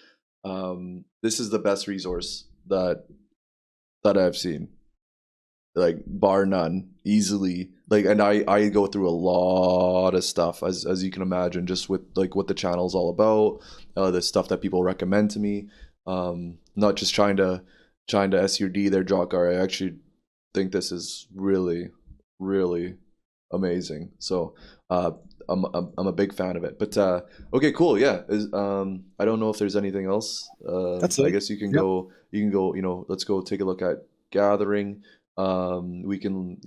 This is the best resource that I've seen, like bar none, easily. Like, and I go through a lot of stuff, as you can imagine, just with like what the channel's all about, the stuff that people recommend to me. Not just trying to S your D their DrokgarX. I actually think this is really, really amazing. So I'm a big fan of it. But okay, cool. Yeah. I don't know if there's anything else. That's I it. guess you can Yep. go. You can go. Let's go take a look at gathering. We can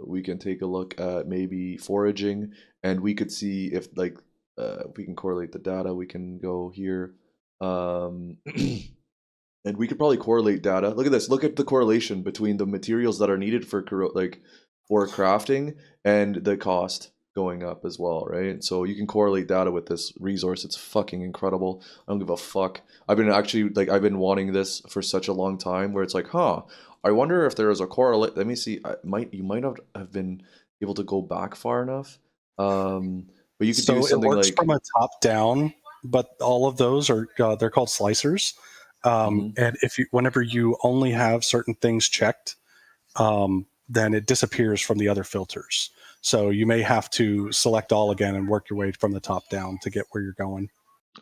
we can take a look at maybe foraging, and we could see if like if we can correlate the data. We can go here. And we could probably correlate data. Look at this. Look at the correlation between the materials that are needed for for crafting and the cost going up as well, right? So you can correlate data with this resource. It's fucking incredible. I don't give a fuck. I've been wanting this for such a long time where it's like, huh, I wonder if there is a correlate. Let me see. You might not have been able to go back far enough. But you could do So it something works like from a top down, but all of those are they're called slicers. mhm. And whenever you only have certain things checked, then it disappears from the other filters. So you may have to select all again and work your way from the top down to get where you're going.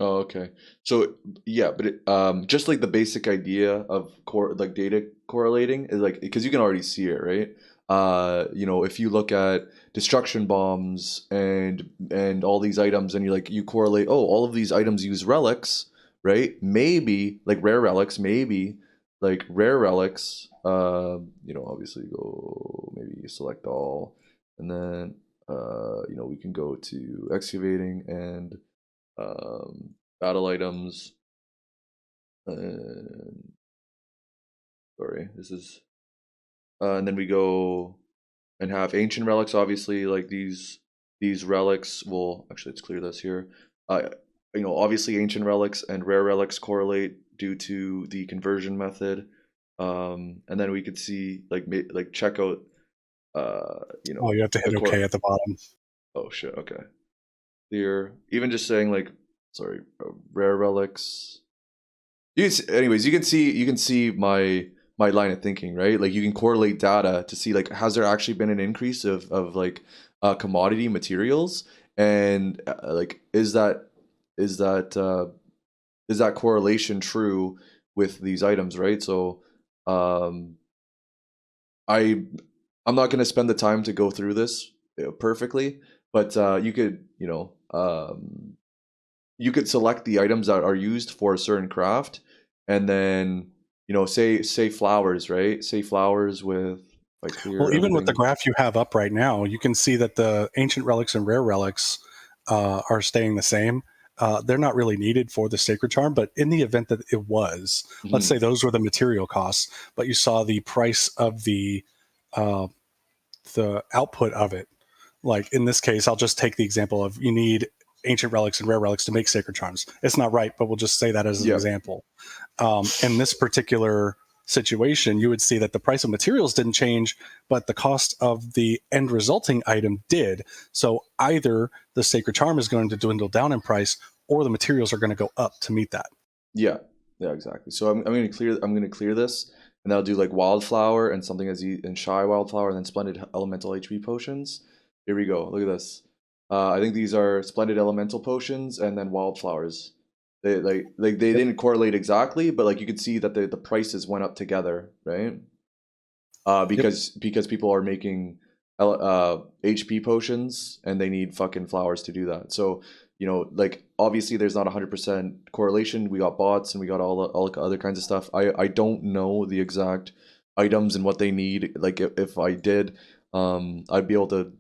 Oh, okay. So yeah, but just like the basic idea of like data correlating is like because you can already see it, right? If you look at destruction bombs and all these items, and you correlate, oh, all of these items use relics, right? Maybe like rare relics, maybe like rare relics. Obviously go maybe select all, and then we can go to excavating and battle items. And sorry, this is and then we go and have ancient relics. Obviously, like these relics will actually let's clear this here. Obviously ancient relics and rare relics correlate due to the conversion method. And then we could see like check out Oh, you have to the hit core. OK at the bottom. Oh shit. Okay. Clear. Even just saying like sorry, rare relics. Anyways, you can see my line of thinking, right? Like you can correlate data to see like has there actually been an increase of like commodity materials, and like is that correlation true with these items, right? So um I I'm not going to spend the time to go through this perfectly, but you could select the items that are used for a certain craft, and then say flowers, right? Say flowers with like clear Well, even with the everything. graph you have up right now, you can see that the ancient relics and rare relics are staying the same. They're not really needed for the sacred charm, but in the event that it was, let's say Hmm. those were the material costs, but you saw the price of uh, the output of it. Like in this case, I'll just take the example of you need ancient relics and rare relics to make sacred charms. It's not right, but we'll just say that as an Yeah, example. In this particular situation, you would see that the price of materials didn't change, but the cost of the end resulting item did. So either the sacred charm is going to dwindle down in price, or the materials are going to go up to meet that. yeah, yeah, exactly. So I'm gonna clear this, and I'll do like wildflower and something and shy wildflower, and then splendid elemental HP potions. Here we go. Look at this. I think these are splendid elemental potions, and then wildflowers. They Yep. didn't correlate exactly, but like you could see that the prices went up together, right? Yep. Because people are making HP potions, and they need fucking flowers to do that. So like obviously there's not 100% correlation. We got bots and we got all other kinds of stuff. I don't know the exact items and what they need. Like if I did, I'd be able to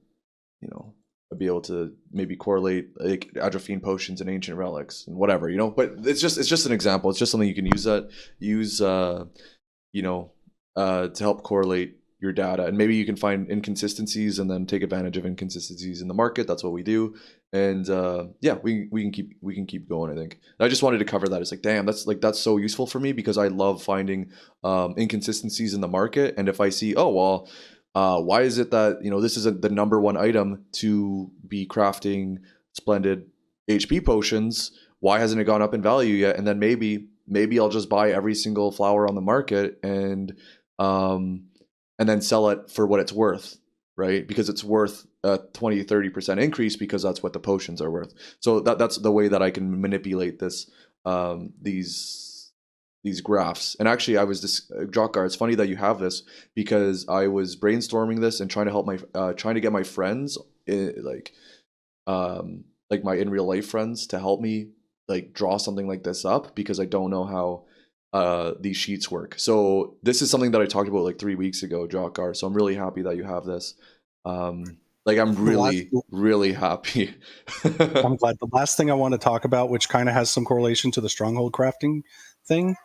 you know be able to maybe correlate like atropine potions and ancient relics and whatever, but it's just an example. It's just something you can use you know to help correlate your data, and maybe you can find inconsistencies and then take advantage of inconsistencies in the market. That's what we do. And yeah, we can keep going. I think I just wanted to cover that. It's like, damn, that's so useful for me because I love finding inconsistencies in the market. And if I see, oh well, why is it that this is the number one item to be crafting splendid HP potions? Why hasn't it gone up in value yet? And then maybe I'll just buy every single flower on the market um, and then sell it for what it's worth, right? Because it's worth a 20-30% increase because that's what the potions are worth. So that's the way that I can manipulate these graphs. And actually, I was this Drokgar. It's funny that you have this because I was brainstorming this and trying to help trying to get my friends, like my in real life friends, to help me like draw something like this up because I don't know how these sheets work. So this is something that I talked about like 3 weeks ago, Drokgar. So I'm really happy that you have this. Like I'm really happy. I'm glad. The last thing I want to talk about, which kind of has some correlation to the stronghold crafting thing,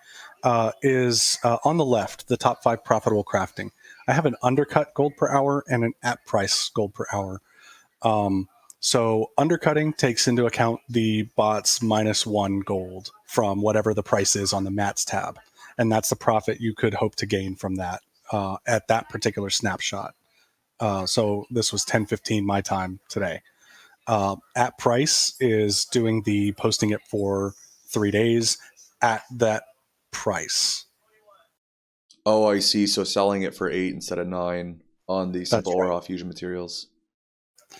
is on the left, the top 5 profitable crafting. I have an undercut gold per hour and an at price gold per hour. So undercutting takes into account the bot's -1 gold from whatever the price is on the mats tab. And that's the profit you could hope to gain from that at that particular snapshot. So this was 10:15 my time today. At price is doing the posting it for 3 days at that price. Oh, I see. So selling it for 8 instead of 9 on the That's simple right. raw fusion materials.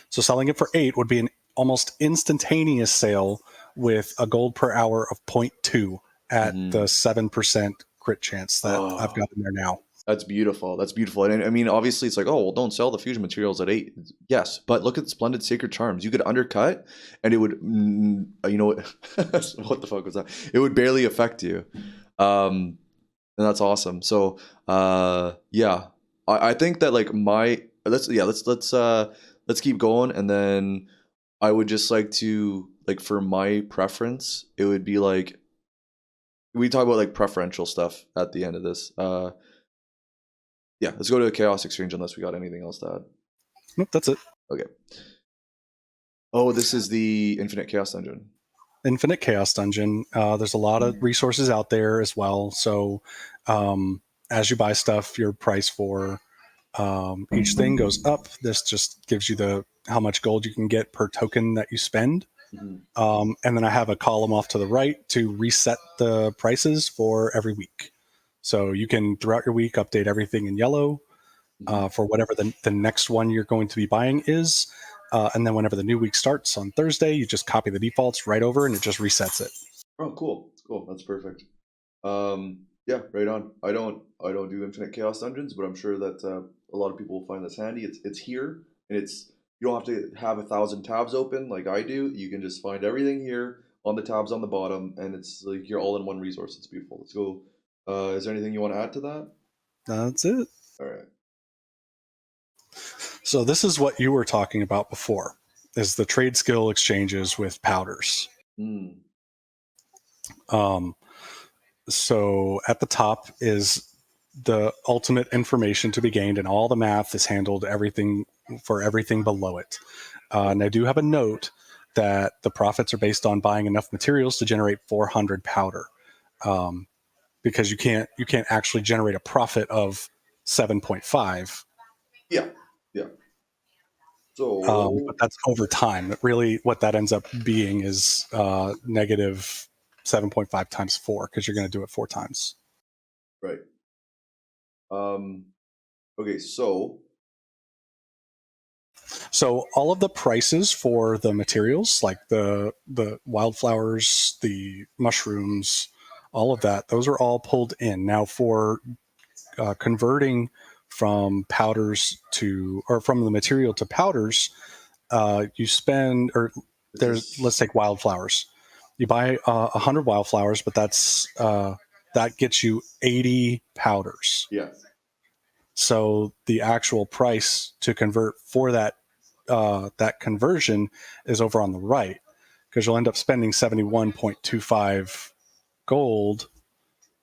So selling it for 8 would be an almost instantaneous sale with a gold per hour of 0.2 at the 7% crit chance that I've got in there now. That's beautiful. That's beautiful. And I mean, obviously, it's like, oh, well, don't sell the fusion materials at 8. Yes, but look at Splendid Sacred Charms. You could undercut, and it would, what the fuck was that? It would barely affect you, and that's awesome. So, yeah, I think that like let's keep going, and then I would just like to like for my preference, it would be like we talk about like preferential stuff at the end of this. Yeah, let's go to a Chaos Exchange unless we got anything else to add. Nope, that's it. Okay. Oh, this is the Infinite Chaos Dungeon. Infinite Chaos Dungeon. There's a lot of resources out there as well. So as you buy stuff, your price for each thing goes up. This just gives you how much gold you can get per token that you spend. And then I have a column off to the right to reset the prices for every week. So you can, throughout your week, update everything in yellow for whatever the next one you're going to be buying is. And then whenever the new week starts on Thursday, you just copy the defaults right over and it just resets it. Oh, cool. That's perfect. Yeah, right on. I don't do Infinite Chaos Dungeons, but I'm sure that a lot of people will find this handy. It's here, and you don't have to have 1,000 tabs open like I do. You can just find everything here on the tabs on the bottom, and it's like your all-in-one resource. It's beautiful. Let's go. Is there anything you want to add to that? That's it. All right. So this is what you were talking about before, is the trade skill exchanges with powders. So at the top is the ultimate information to be gained, and all the math is handled everything below it. And I do have a note that the profits are based on buying enough materials to generate 400 powder, because you can't actually generate a profit of 7.5. Yeah. So But that's over time. Really, what that ends up being is negative 7.5 times 4, because you're going to do it 4 times. right. Okay. So all of the prices for the materials, like the wildflowers, the mushrooms, all of that, those are all pulled in. Now for converting from powders from the material to powders, you spend, let's take wildflowers. You buy 100 wildflowers, but that gets you 80 powders. Yeah. So the actual price to convert for that that conversion is over on the right, because you'll end up spending 71.25 gold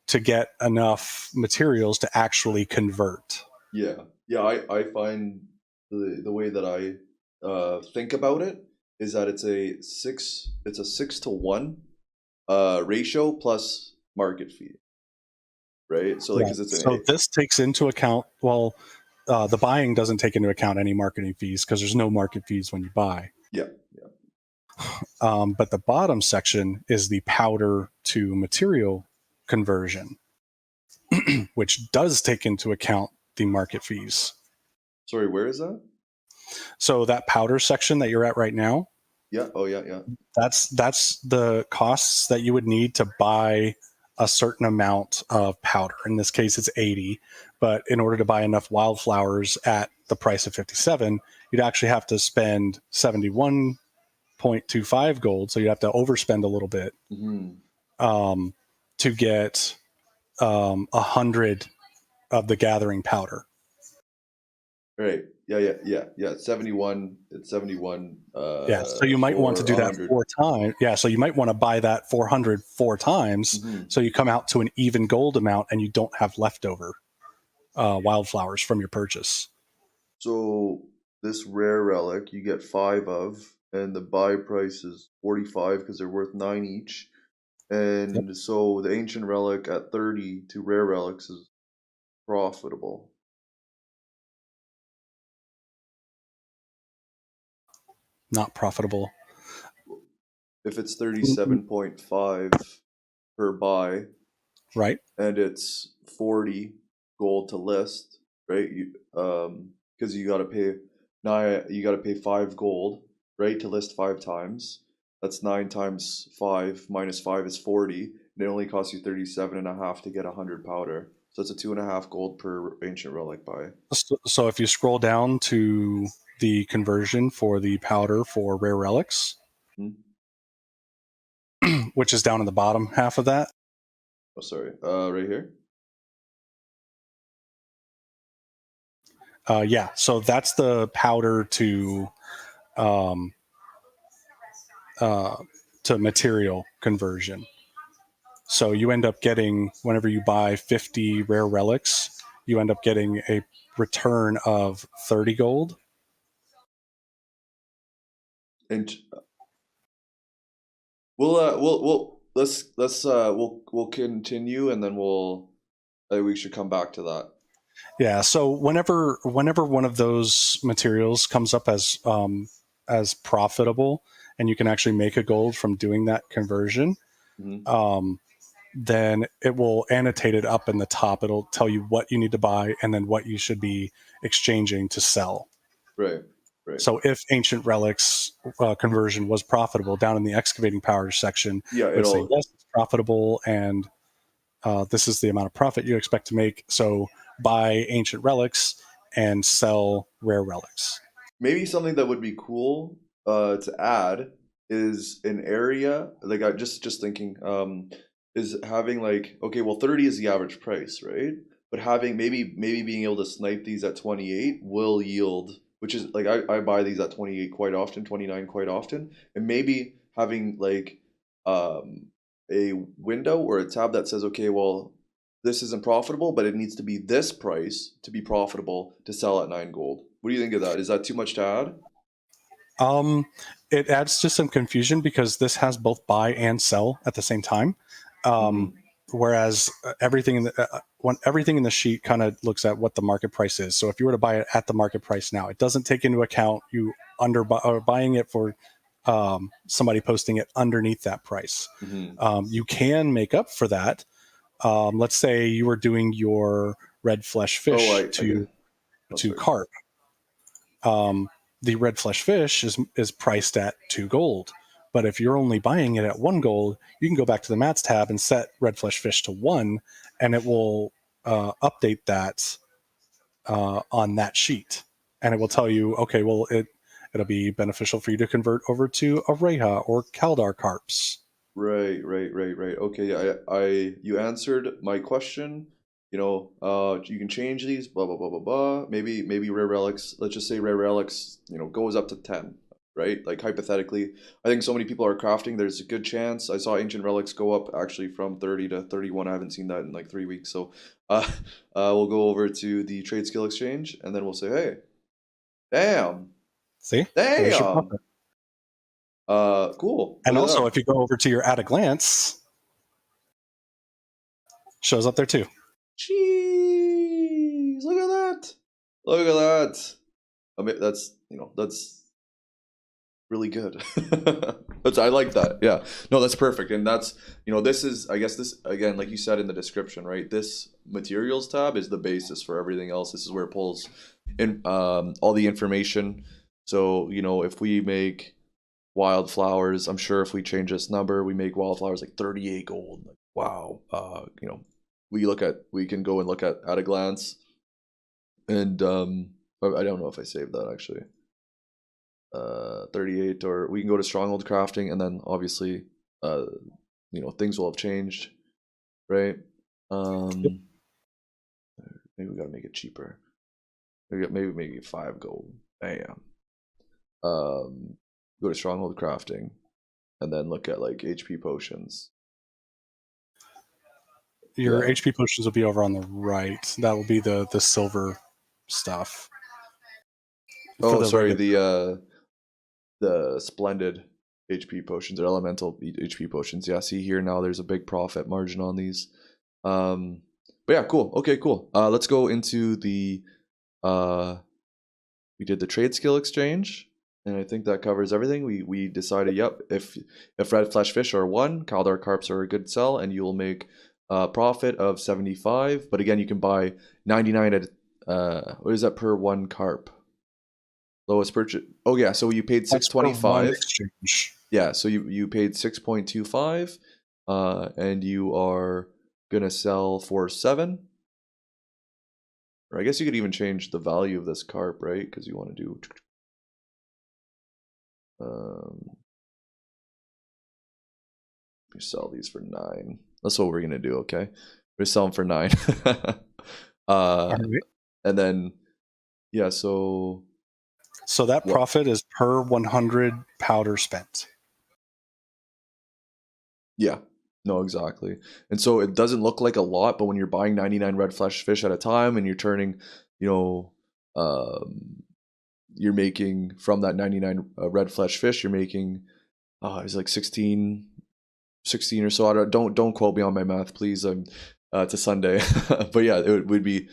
to get enough materials to actually convert. Yeah, yeah. I find the way that I think about it is that it's a 6-to-1 ratio plus market fee, right? So like, Right. because it's So this takes into account, well, the buying doesn't take into account any marketing fees because there's no market fees when you buy. yeah. But the bottom section is the powder to material conversion, which does take into account the market fees. Sorry, where is that? So that powder section that you're at right now, Yeah. Oh yeah, yeah. that's the costs that you would need to buy a certain amount of powder. In this case, it's 80. But in order to buy enough wildflowers at the price of 57, you'd actually have to spend 71.25 gold. So you have to overspend a little bit um, to get 100 of the gathering powder. Right. Yeah. 71. It's 71. Yeah, so you might want to For do that 100. 4 times. Yeah, so you might want to buy that 400 4 times, so you come out to an even gold amount, and you don't have leftover wildflowers from your purchase. So this rare relic you get 5 of, and the buy price is 45 because they're worth 9 each. Yep. And so the ancient relic at 30 to rare relics is profitable. Not profitable. If it's 37.5 per buy, Right. and it's 40 gold to list, right? Because you gotta pay now, you gotta pay 5 gold, right, to list 5 times. That's 9 times 5 minus 5 is 40, and it only costs you 37.5 to get 100 powder. So it's a 2.5 gold per ancient relic buy. So if you scroll down to the conversion for the powder for rare relics, Hmm? which is down in the bottom half of that. Oh, sorry. Right here. Yeah, so that's the powder um, uh, to material conversion. So you end up getting, whenever you buy 50 rare relics, you end up getting a return of 30 gold. And we'll continue, and then we should come back to that. Yeah. So whenever one of those materials comes up as profitable, and you can actually make a gold from doing that conversion, Hmm. then it will annotate it up in the top. It'll tell you what you need to buy and then what you should be exchanging to sell. Right. Right. So if ancient relics conversion was profitable, down in the excavating power section, Yeah, it would say, it'll yes, it's profitable, and this is the amount of profit you expect to make. So buy ancient relics and sell rare relics. maybe something that would be cool to add is an area like I just thinking is having like, okay, well, 30 is the average price, right? But having maybe being able to snipe these at 28 will yield, which is like I buy these at 28 quite often, 29 quite often, and maybe having like um a window or a tab that says, okay, well, this isn't profitable, but it needs to be this price to be profitable to sell at 9 gold. What do you think of that? Is that too much to add? Um, it adds to some confusion because this has both buy and sell at the same time. Um, Mm-hmm. whereas everything in the sheet kind of looks at what the market price is. So if you were to buy it at the market price now, it doesn't take into account you or buying it for somebody posting it underneath that price. Mm-hmm. You can make up for that. Let's say you were doing your red flesh Oh, fish I get. Oh, to sorry. carp. Um, the red flesh fish is priced at 2 gold. But if you're only buying it at 1 gold, you can go back to the mats tab and set red flesh fish to 1, and it will update that on that sheet, and it will tell you, okay, well, it'll be beneficial for you to convert over to Areha or Kaldar carps. Right. Okay. Yeah. You answered my question you can change these, blah blah blah blah blah. Maybe rare relics. Let's just say rare relics, goes up to 10, right? Like hypothetically, I think so many people are crafting. There's a good chance. I saw ancient relics go up actually from 30 to 31. I haven't seen that in like 3 weeks. So, we'll go over to the trade skill exchange, and then we'll say, hey, damn, See, there's your damn, profit. cool. And Look at also, that. if you go over to your at a glance, shows up there too. Jeez, look at that. Look at that. I mean, that's really good. I like that. Yeah. No, that's perfect. And that's, this is, I guess this, again, like you said in the description, right? This materials tab is the basis for everything else. This is where it pulls in all the information. So, if we make wildflowers, I'm sure if we change this number, we make wildflowers like 38 gold. Like, wow. We can go and look at a glance. And I don't know if I saved that actually. 38, or we can go to stronghold crafting, and then obviously things will have changed, right? Yep. Maybe we gotta make it cheaper. Maybe make it 5 gold. Bam. Go to stronghold crafting, and then look at like HP potions. Your HP potions will be over on the right. That will be the silver stuff. Oh, sorry, the splendid HP potions or elemental HP potions. Yeah, see here now there's a big profit margin on these. But yeah, cool. Okay, cool. Let's go into the we did the trade skill exchange, and I think that covers everything. We decided, yep, if red flesh fish are 1, Kaldar carps are a good sell, and you'll make a profit of 75. But again, you can buy 99 at what is that per 1 carp? Lowest purchase. Oh yeah, so you paid 625. Exchange. Yeah, so you paid 6.25, and you are gonna sell for 7. Or I guess you could even change the value of this carp, right? Because you want to do. You sell these for 9. That's what we're gonna do. Okay, we're selling for 9. All right. And then yeah, so that profit is per 100 powder spent. Yeah, no, exactly. And so it doesn't look like a lot, but when you're buying 99 red flesh fish at a time, and you're turning, you're making from that 99 red flesh fish, you're making, it's like 16 or so. Don't quote me on my math, please. It's a Sunday, but yeah, it would be,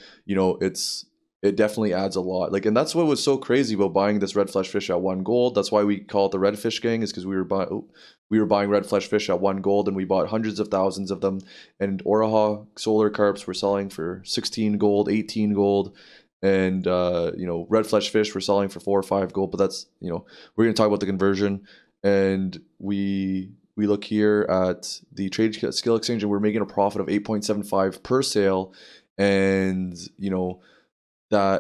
it definitely adds a lot. Like, and that's what was so crazy about buying this red flesh fish at 1 gold. That's why we call it the red fish gang, is because we were buying red flesh fish at 1 gold, and we bought hundreds of thousands of them. And Oraha solar carps were selling for 16 gold, 18 gold, and red flesh fish were selling for 4 or 5 gold. But that's, we're going to talk about the conversion. And we look here at the trade skill exchange, and we're making a profit of 8.75 per sale. And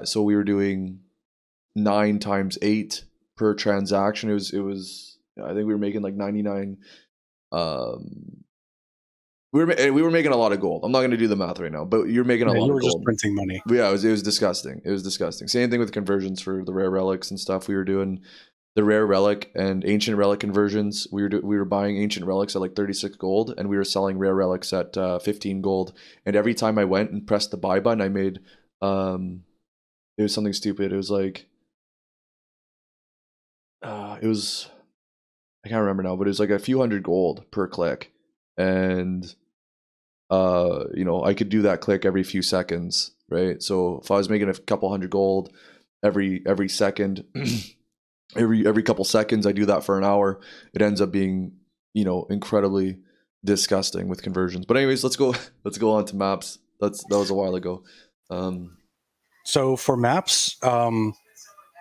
so we were doing 9 times 8 per transaction. It was I think we were making like 99. We were making a lot of gold. I'm not going to do the math right now, but you're making a lot you of were gold. just printing money. But yeah, it was disgusting. It was disgusting. Same thing with conversions for the rare relics and stuff. We were doing the rare relic and ancient relic conversions. We were buying ancient relics at like 36 gold, and we were selling rare relics at 15 gold. And every time I went and pressed the buy button, I made it was something stupid. It was like it was, I can't remember now, but it was like a few hundred gold per click. And I could do that click every few seconds, right? So if I was making a couple hundred gold every second, every couple seconds, I do that for an hour. It ends up being, incredibly disgusting with conversions. But anyways, let's go on to maps. That was a while ago. So for maps,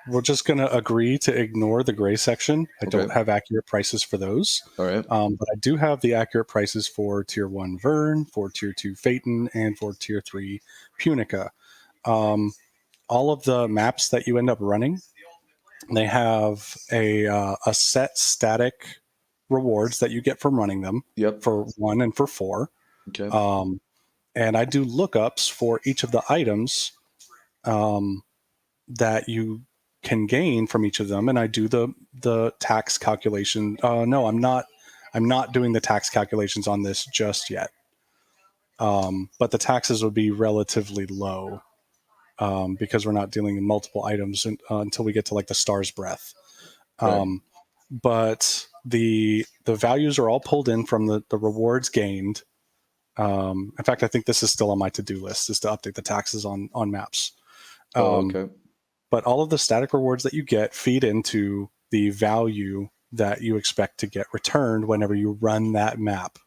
we're just going to agree to ignore the gray section. I don't have accurate prices for those. All right. But I do have the accurate prices for Tier 1 Vern, for Tier 2 Phaeton, and for Tier 3 Punica. All of the maps that you end up running, they have a set static rewards that you get from running them. Yep. For 1 and for 4. Okay. and I do lookups for each of the items that you can gain from each of them, and I do the tax calculation. No, I'm not doing the tax calculations on this just yet. But the taxes would be relatively low because we're not dealing in multiple items until we get to like the star's breath. Right. But the values are all pulled in from the rewards gained. In fact, I think this is still on my to-do list, is to update the taxes on maps. Oh, okay. But all of the static rewards that you get feed into the value that you expect to get returned whenever you run that map.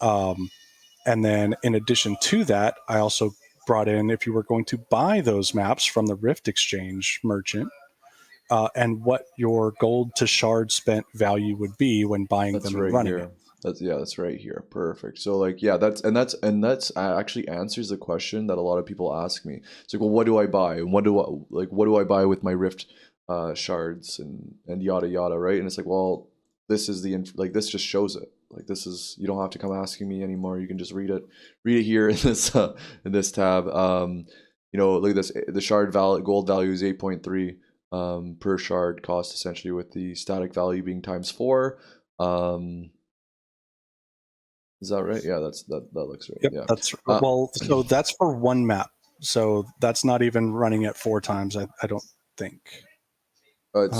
And then in addition to that, I also brought in, if you were going to buy those maps from the Rift Exchange merchant, and what your gold to shard spent value would be when buying That's them and right running it. here. That's right here. Perfect. So like yeah, that's actually answers the question that a lot of people ask me. It's like, well, what do I buy? And what do I buy with my Rift shards and yada yada, right? And it's like, well, this is like this just shows it. Like this is, you don't have to come asking me anymore. You can just read it here in this tab. Look at this. The gold value is 8.3 per shard cost, essentially, with the static value being times 4. Is that right? Yeah, that looks right. Yep, Yeah. that's well. So that's for one map. So that's not even running it 4 times. I don't think. It's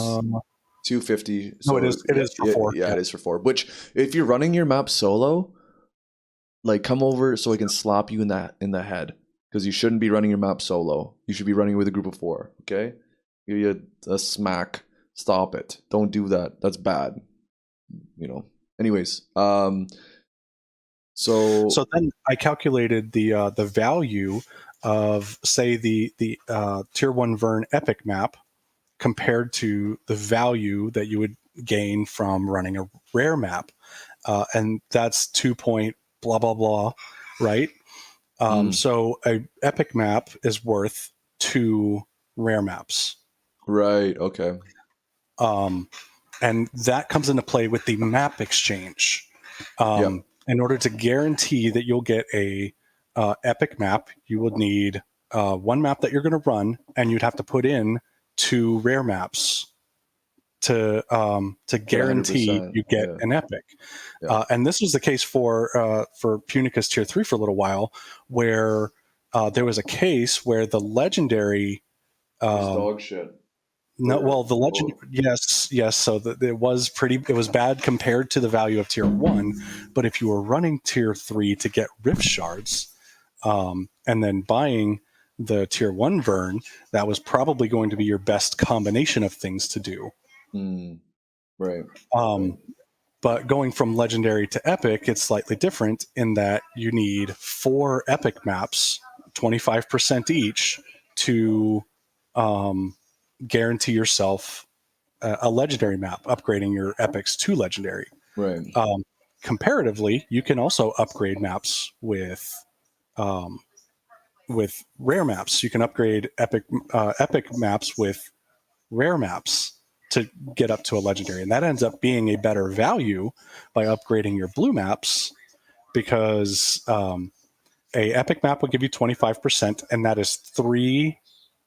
250. No, it So is. It is for four. yeah, Yeah. it is for 4. Which, if you're running your map solo, like come over so I can slap you in the head, because you shouldn't be running your map solo. You should be running with a group of 4. Okay, give you a smack. Stop it. Don't do that. That's bad. Anyways, So then I calculated the value of, say, the tier 1 Vern epic map compared to the value that you would gain from running a rare map, and that's 2 point blah blah blah, right? So a epic map is worth 2 rare maps. right. Okay. And that comes into play with the map exchange. Yeah. In order to guarantee that you'll get a epic map, you would need one map that you're going to run, and you'd have to put in 2 rare maps to guarantee 100%. you get Yeah. an epic. Yeah. And this was the case for Punica's tier 3 for a little while, where there was a case where the legendary It's dog shit. no, well, the legend, yes. So it was bad compared to the value of tier 1. But if you were running tier 3 to get rift shards, and then buying the tier 1 Vern, that was probably going to be your best combination of things to do. Right. Um, But going from legendary to epic, it's slightly different in that you need 4 epic maps, 25% each, to guarantee yourself a legendary map, upgrading your epics to legendary. Right. Comparatively, you can also upgrade maps with rare maps. You can upgrade epic maps with rare maps to get up to a legendary, and that ends up being a better value by upgrading your blue maps, because a epic map will give you 25%, and that is 3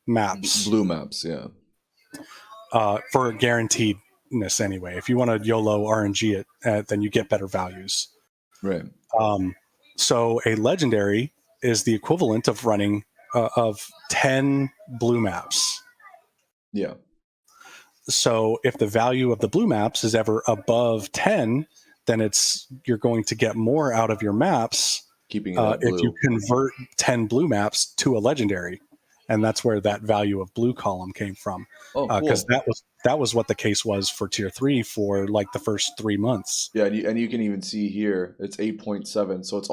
maps Blue maps. Yeah. for guaranteedness anyway. If you want to YOLO RNG it, then you get better values. Right. So a legendary is the equivalent of running of 10 blue maps. Yeah. So if the value of the blue maps is ever above 10, then you're going to get more out of your maps Keeping it at blue. if you convert 10 blue maps to a legendary. And that's where that value of blue column came from. Oh, cool. Because that was what the case was for tier 3 for like the first 3 months. Yeah, and you can even see here it's 8.7, so it's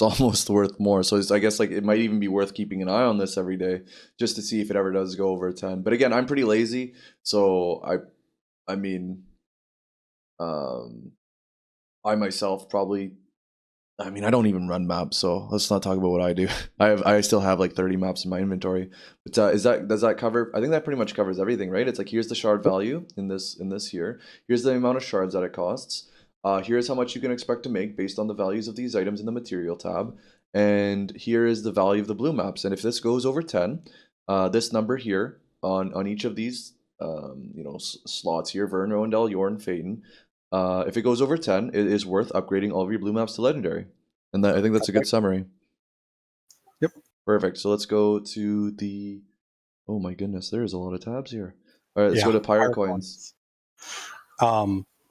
almost worth more. So I guess like it might even be worth keeping an eye on this every day just to see if it ever does go over 10. But again, I'm pretty lazy, so I mean, I myself probably. I mean, I don't even run maps, so let's not talk about what I do. I still have like 30 maps in my inventory. But does that cover? I think that pretty much covers everything, right? It's like, here's the shard value in this here. Here's the amount of shards that it costs. Here's how much you can expect to make based on the values of these items in the material tab. And here is the value of the blue maps. And if this goes over 10, this number here on each of these slots here, Vern, Rowendell, Yorn, Phaeton, if it goes over 10, it is worth upgrading all of your blue maps to legendary. And I think that's a good summary. Yep. Perfect. So let's go to the... Oh my goodness, there's a lot of tabs here. All right, let's go to Pirate Coins.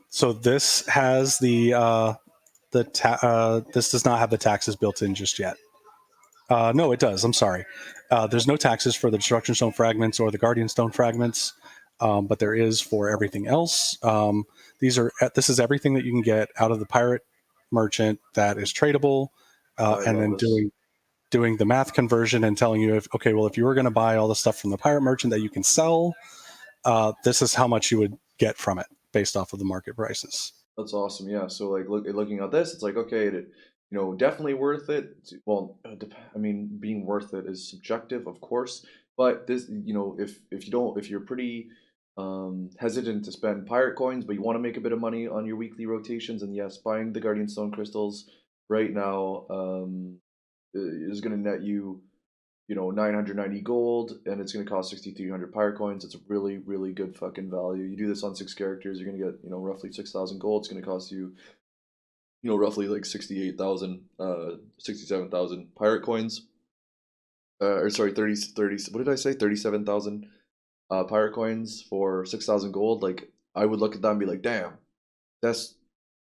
So this has this does not have the taxes built in just yet. No, it does. I'm sorry. There's no taxes for the Destruction Stone fragments or the Guardian Stone fragments, but there is for everything else. This is everything that you can get out of the pirate merchant that is tradable, and then doing the math conversion and telling you if you were going to buy all the stuff from the pirate merchant that you can sell, this is how much you would get from it based off of the market prices. That's awesome. Yeah. So like looking at this, it's like, okay, definitely worth it. Well, I mean, being worth it is subjective, of course, but this, if you're pretty hesitant to spend pirate coins, but you want to make a bit of money on your weekly rotations, and yes, buying the Guardian Stone crystals right now is going to net you 990 gold, and it's going to cost 6,300 pirate coins. It's a really, really good fucking value. You do this on 6 characters, you're going to get, roughly 6,000 gold. It's going to cost you, roughly like 68,000, 67,000 pirate coins. Or sorry, 30, what did I say? 37,000 pirate coins for 6,000 gold. Like, I would look at that and be like, damn, that's,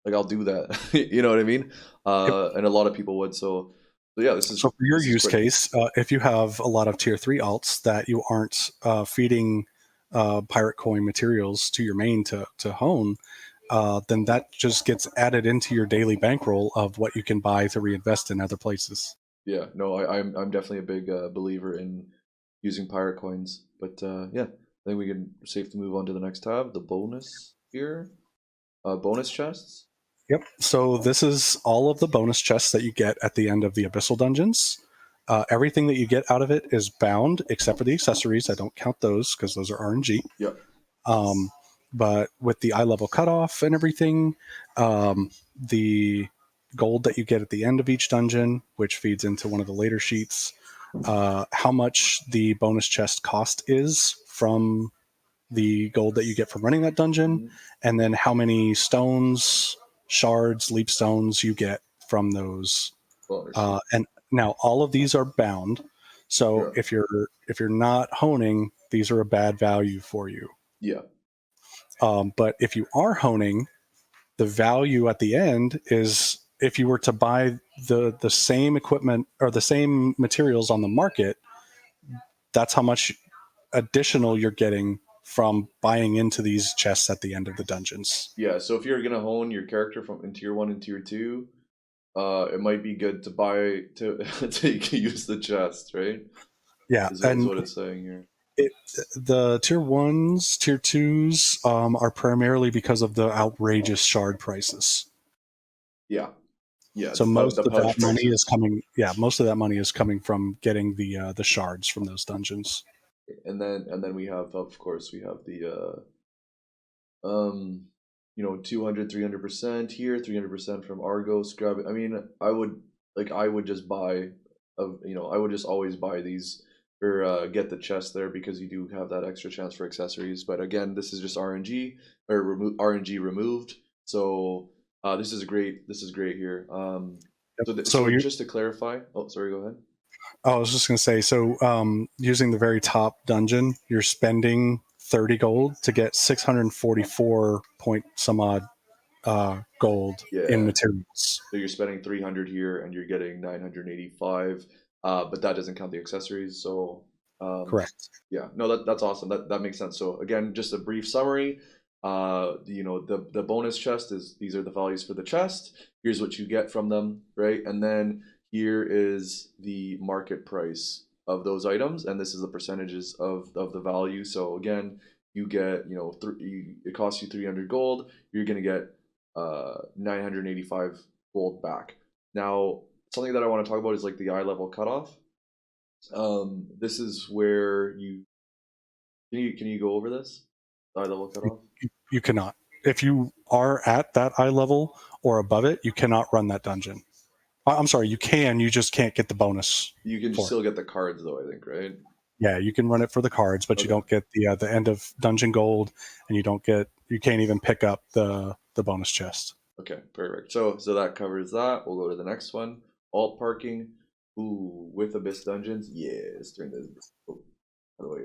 like, I'll do that. You know what I mean? Yep. And a lot of people would, so yeah, this is... So for your use case, if you have a lot of tier 3 alts that you aren't feeding pirate coin materials to your main to hone, then that just gets added into your daily bankroll of what you can buy to reinvest in other places. Yeah, no, I'm definitely a big believer in using pirate coins. But yeah, I think we can safe to move on to the next tab, the bonus here. Bonus chests. Yep. So this is all of the bonus chests that you get at the end of the Abyssal dungeons. Everything that you get out of it is bound, except for the accessories. I don't count those because those are RNG. Yep. But with the eye level cutoff and everything, the gold that you get at the end of each dungeon, which feeds into one of the later sheets, how much the bonus chest cost is from the gold that you get from running that dungeon, and then how many stones, shards, leap stones you get from those. And now all of these are bound. So if you're not honing, these are a bad value for you. Yeah. But if you are honing, the value at the end is if you were to buy the same equipment or the same materials on the market, that's how much additional you're getting from buying into these chests at the end of the dungeons. Yeah, so if you're gonna hone your character from in tier 1 and tier 2, it might be good to buy to you can use the chest, right? Yeah, is and what it's saying here. The tier 1s, tier 2s are primarily because of the outrageous shard prices. Yeah. Yeah. So most of that money is coming. Yeah, most of that money is coming from getting the shards from those dungeons. And then we have, of course, we have the 200, 300% here, 300% from Argos. Grab it. I mean, I would just buy, I would just always buy these or get the chest there because you do have that extra chance for accessories. But again, this is just RNG or RNG removed. So this is great. This is great here. So just to clarify, oh, sorry, go ahead. I was just going to say, so using the very top dungeon, you're spending 30 gold to get 644 point some odd gold in materials. So you're spending 300 here and you're getting 985, but that doesn't count the accessories. So correct. Yeah, no, that's awesome. That makes sense. So again, just a brief summary. The bonus chest is these are the values for the chest. Here's what you get from them, right? And then here is the market price of those items, and this is the percentages of the value. So again, you get it costs you 300 gold. You're gonna get 985 gold back. Now, something that I want to talk about is like the eye level cutoff. This is where can you go over this eye level cutoff? You cannot. If you are at that eye level or above it, you cannot run that dungeon. I'm sorry, you can. You just can't get the bonus You can for still it. get the cards though, I think, right? Yeah, you can run it for the cards, but you Okay. don't get the end of dungeon gold, and you can't even pick up the bonus chest. Okay, perfect. So that covers that. We'll go to the next one. Alt parking. Ooh, with Abyss Dungeons. Yes. Turn this. Oh, how do I?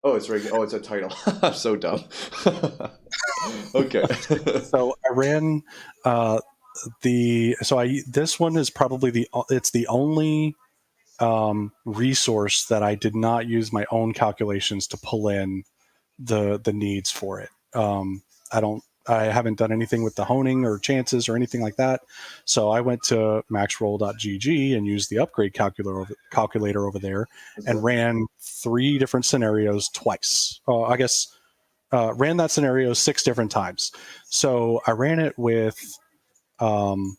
Oh, it's regular. Oh, it's a title. I'm so dumb. Okay. So I ran this one is probably the only resource that I did not use my own calculations to pull in the needs for it. I haven't done anything with the honing or chances or anything like that. So I went to maxroll.gg and used the upgrade calculator over there and Okay. ran 3 different scenarios twice. Ran that scenario 6 different times. So I ran it with um,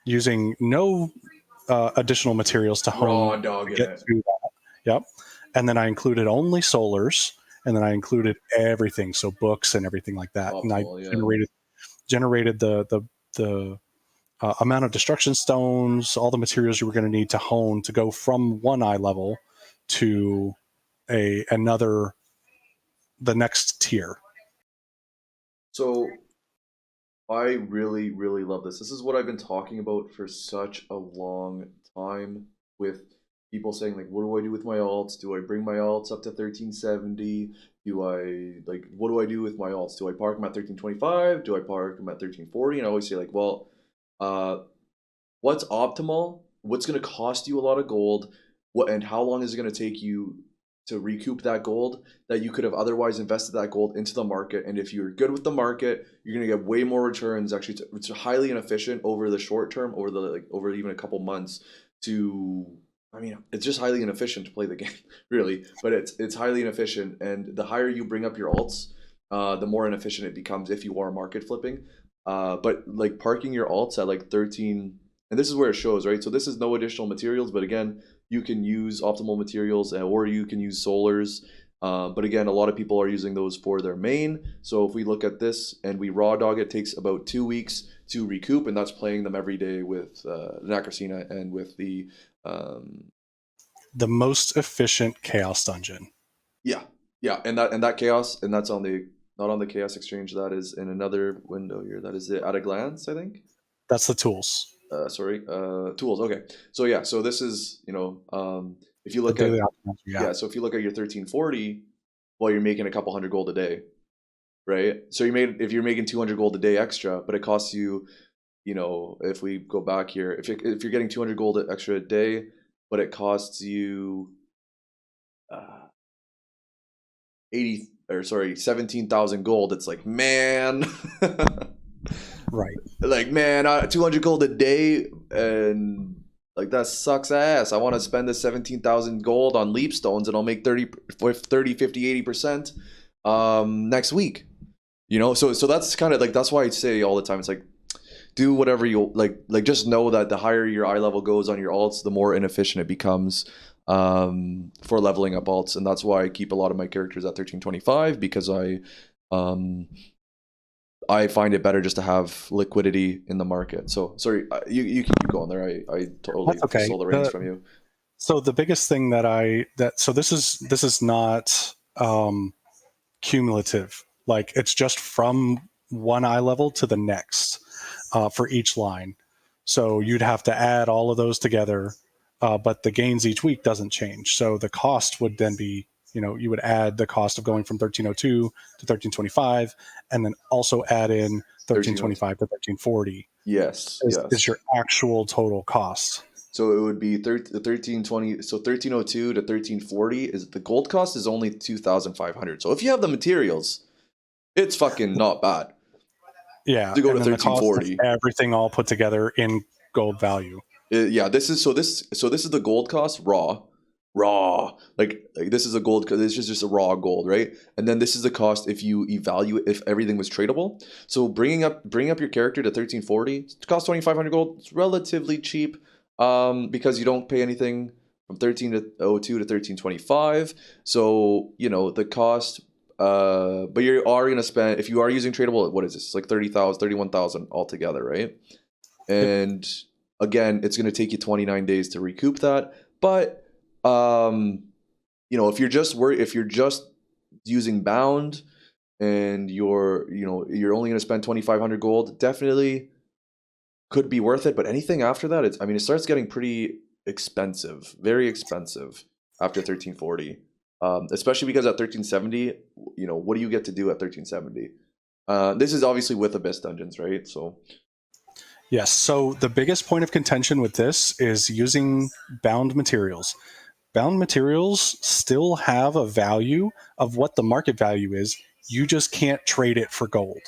using no additional materials to Raw hone dog to in get it. to that. Yep. And then I included only solars, and then I included everything, so books and everything like that. And I Optimal, yeah. generated the amount of destruction stones, all the materials you were going to need to hone to go from one eye level to the next tier. So I really, really love this. This is what I've been talking about for such a long time with people saying like, what do I do with my alts? Do I bring my alts up to 1370? Do I like what do I do with my alts? Do I park them at 1325? Do I park them at 1340? And I always say like, well, uh, what's optimal? What's going to cost you a lot of gold? What and how long is it going to take you to recoup that gold that you could have otherwise invested that gold into the market? And if you're good with the market, you're going to get way more returns. Actually, it's highly inefficient over the short term, over even a couple months. I mean, it's just highly inefficient to play the game, really. But it's highly inefficient, and the higher you bring up your alts, the more inefficient it becomes if you are market flipping. But like parking your alts at like 13, and this is where it shows, right? So this is no additional materials, but again, you can use optimal materials or you can use solars. But again, a lot of people are using those for their main. So if we look at this and we raw dog, it takes about 2 weeks to recoup, and that's playing them every day with Nakrasina and with The most efficient chaos dungeon. yeah, yeah, and that chaos, and that's on the not on the chaos exchange. That is in another window here. That is it at a glance, I think. That's the tools. Sorry, tools. Okay, so yeah, so this is if you The look at daily optimizer. Yeah. yeah, so if you look at your 1340, well, you're making a couple hundred gold a day, right? So if you're making 200 gold a day extra, but it costs you, if we go back here, if you're getting 200 gold extra a day, but it costs you 80 or sorry 17,000 gold, it's like man. Right. Like man, 200 gold a day, and like that sucks ass. I want to spend the 17,000 gold on leap stones, and I'll make 30 50 80% next week. So that's kind of like that's why I say all the time, it's like do whatever you like just know that the higher your eye level goes on your alts, the more inefficient it becomes for leveling up alts. And that's why I keep a lot of my characters at 1325, because um I find it better just to have liquidity in the market. So sorry, you can keep going there. I totally That's okay. stole the reins from you. So the biggest thing so this is not cumulative. Like it's just from one eye level to the next for each line. So you'd have to add all of those together, but the gains each week doesn't change. So the cost would then be, you would add the cost of going from 1302 to 1325, and then also add in 1325 to 1340 Yes, is yes. your actual total cost. So it would be 1320. So 1302 to 1340 is the gold cost is only 2,500. So if you have the materials, it's fucking not bad Yeah, to go to and then the cost of 1340. everything all put together in gold value. Yeah, this is the gold cost raw. Like this is a gold. This is just a raw gold, right? And then this is the cost if you evaluate if everything was tradable. So bringing up your character to 1340, it costs 2,500 gold. It's relatively cheap, because you don't pay anything from 1302 to 1325. So the cost. But you are gonna spend if you are using tradable. What is this? It's like 30,000, 31,000 altogether, right? Yep. And again, it's going to take you 29 days to recoup that. But if you're just using bound and you're only going to spend 2,500 gold, definitely could be worth it. But anything after that, it starts getting pretty expensive, very expensive after 1340. Especially because at 1370, what do you get to do at 1370? This is obviously with Abyss dungeons, right? So Yes. So the biggest point of contention with this is using bound materials. Bound materials still have a value of what the market value is. You just can't trade it for gold.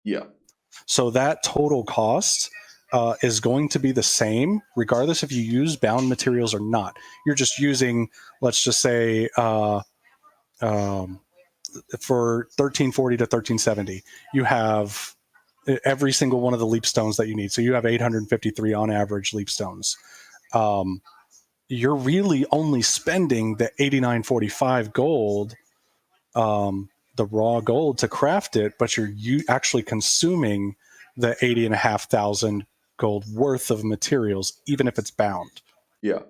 yeah, So that total cost is going to be the same regardless if you use bound materials or not. You're just using, let's just say, for 1340 to 1370, you have every single one of the leap stones that you need. So you have 853 on average leap stones. You're really only spending the 8945 gold, the raw gold to craft it, but you're actually consuming the 80,500 gold worth of materials, even if it's bound. yeah.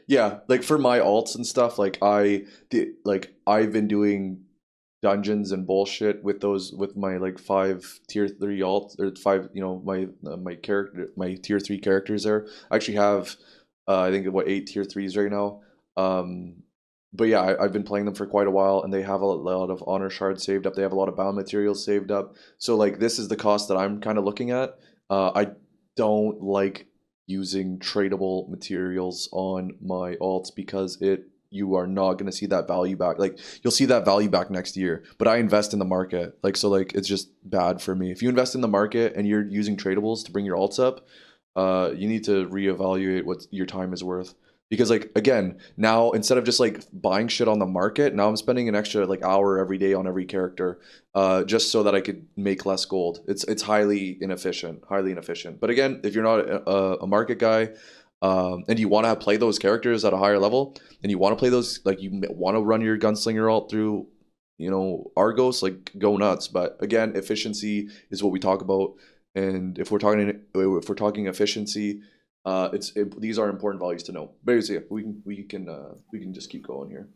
Yeah, like for my alts and stuff, I've been doing dungeons and bullshit with my like 5 tier 3 alts or five, my tier 3 characters there. I actually have I think what 8 tier 3s right now. Um but yeah, I've been playing them for quite a while and they have a lot of honor shards saved up. They have a lot of bound materials saved up. So like this is the cost that I'm kind of looking at. I don't like using tradable materials on my alts because you are not going to see that value back. Like you'll see that value back next year, but I invest in the market. So it's just bad for me. If you invest in the market and you're using tradables to bring your alts up, you need to reevaluate what your time is worth. Because like again, now instead of just like buying shit on the market, now I'm spending an extra like hour every day on every character, just so that I could make less gold. It's highly inefficient, highly inefficient. But again, if you're not a market guy, and you want to play those characters at a higher level, and you want to play those like you want to run your gunslinger alt through, Argos, like go nuts. But again, efficiency is what we talk about, and if we're talking efficiency, these are important values to know. Basically, we can just keep going here.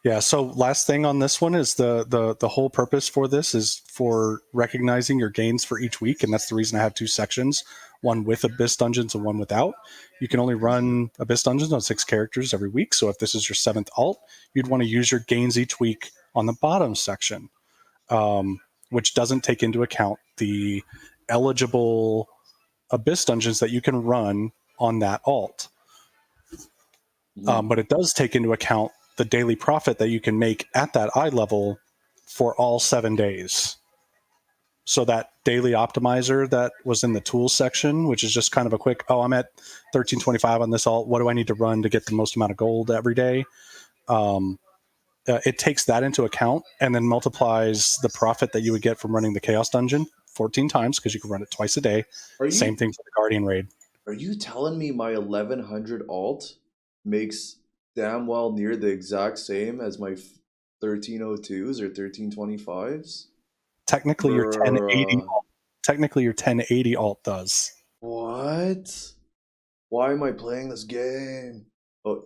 Yeah. So last thing on this one is the whole purpose for this is for recognizing your gains for each week, and that's the reason I have two sections, one with Abyss Dungeons and one without. You can only run Abyss Dungeons on 6 characters every week. So if this is your 7th alt, you'd want to use your gains each week on the bottom section, which doesn't take into account the eligible Abyss Dungeons that you can run on that alt. But it does take into account the daily profit that you can make at that eye level for all 7 days. So that daily optimizer that was in the tools section, which is just kind of a quick, I'm at 1325 on this alt. What do I need to run to get the most amount of gold every day? It takes that into account and then multiplies the profit that you would get from running the Chaos Dungeon 14 times because you can run it twice a day. Are Same you thing for the Guardian Raid. are you telling me my 1100 alt makes damn well near the exact same as my 1302s or 1325s? Technically, your 1080 Bruh. alt, technically your 1080 alt does. What? Why am I playing this game? Oh,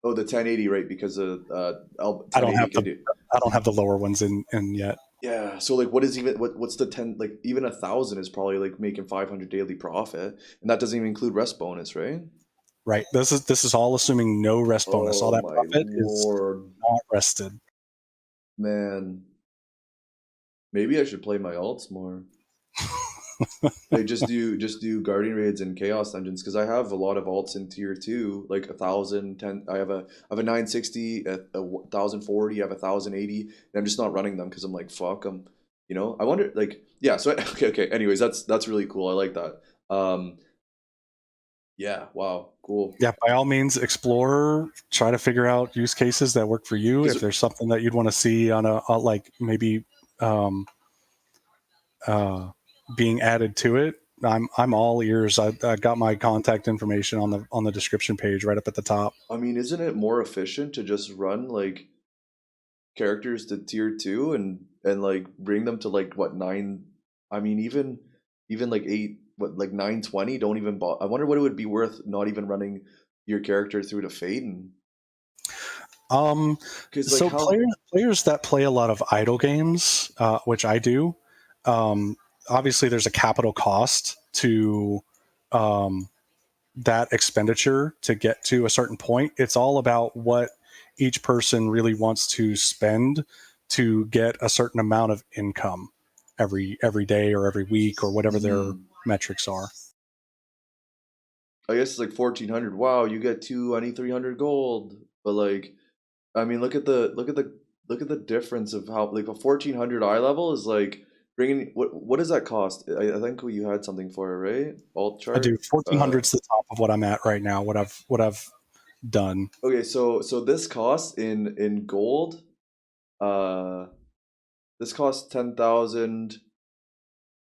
the 1080, right? Because I don't 1080 have can the do. I don't have the lower ones in yet. Yeah. So like, what's the 10? Like even 1,000 is probably like making 500 daily profit, and that doesn't even include rest bonus, right? Right. This is all assuming no rest bonus. All Oh that my profit is lord, not rested. man. Maybe I should play my alts more. Like just do guardian raids and chaos dungeons because I have a lot of alts in tier 2, like 1,010. I have a 960, a 1,040, I have 1,080, and I'm just not running them because I'm like fuck them. I wonder like yeah. So okay. Anyways, that's really cool. I like that. Yeah. Wow. Cool. Yeah, by all means, explore, try to figure out use cases that work for you. Because If there's something that you'd want to see on like maybe um, uh, being added to it, I'm all ears. I got my contact information on the description page right up at the top. I mean, isn't it more efficient to just run like characters to tier 2 and like bring them to like what 9? I mean, even like 8 what, like 920 don't even I wonder what it would be worth not even running your character through to Faden. Because like So how players that play a lot of idle games, which I do, obviously there's a capital cost to um, that expenditure to get to a certain point. It's all about what each person really wants to spend to get a certain amount of income every day or every week or whatever their Mhm. metrics are. I guess it's like 1400. Wow, you get two, I need 300 gold. But like, I mean, look at the difference of how like a 1400 eye level is like bringing what does that cost? I think you had something for it, right? Alt I do chart. 1400's the top of what I'm at right now. What I've done. Okay, so this cost in gold, uh, this costs 10,000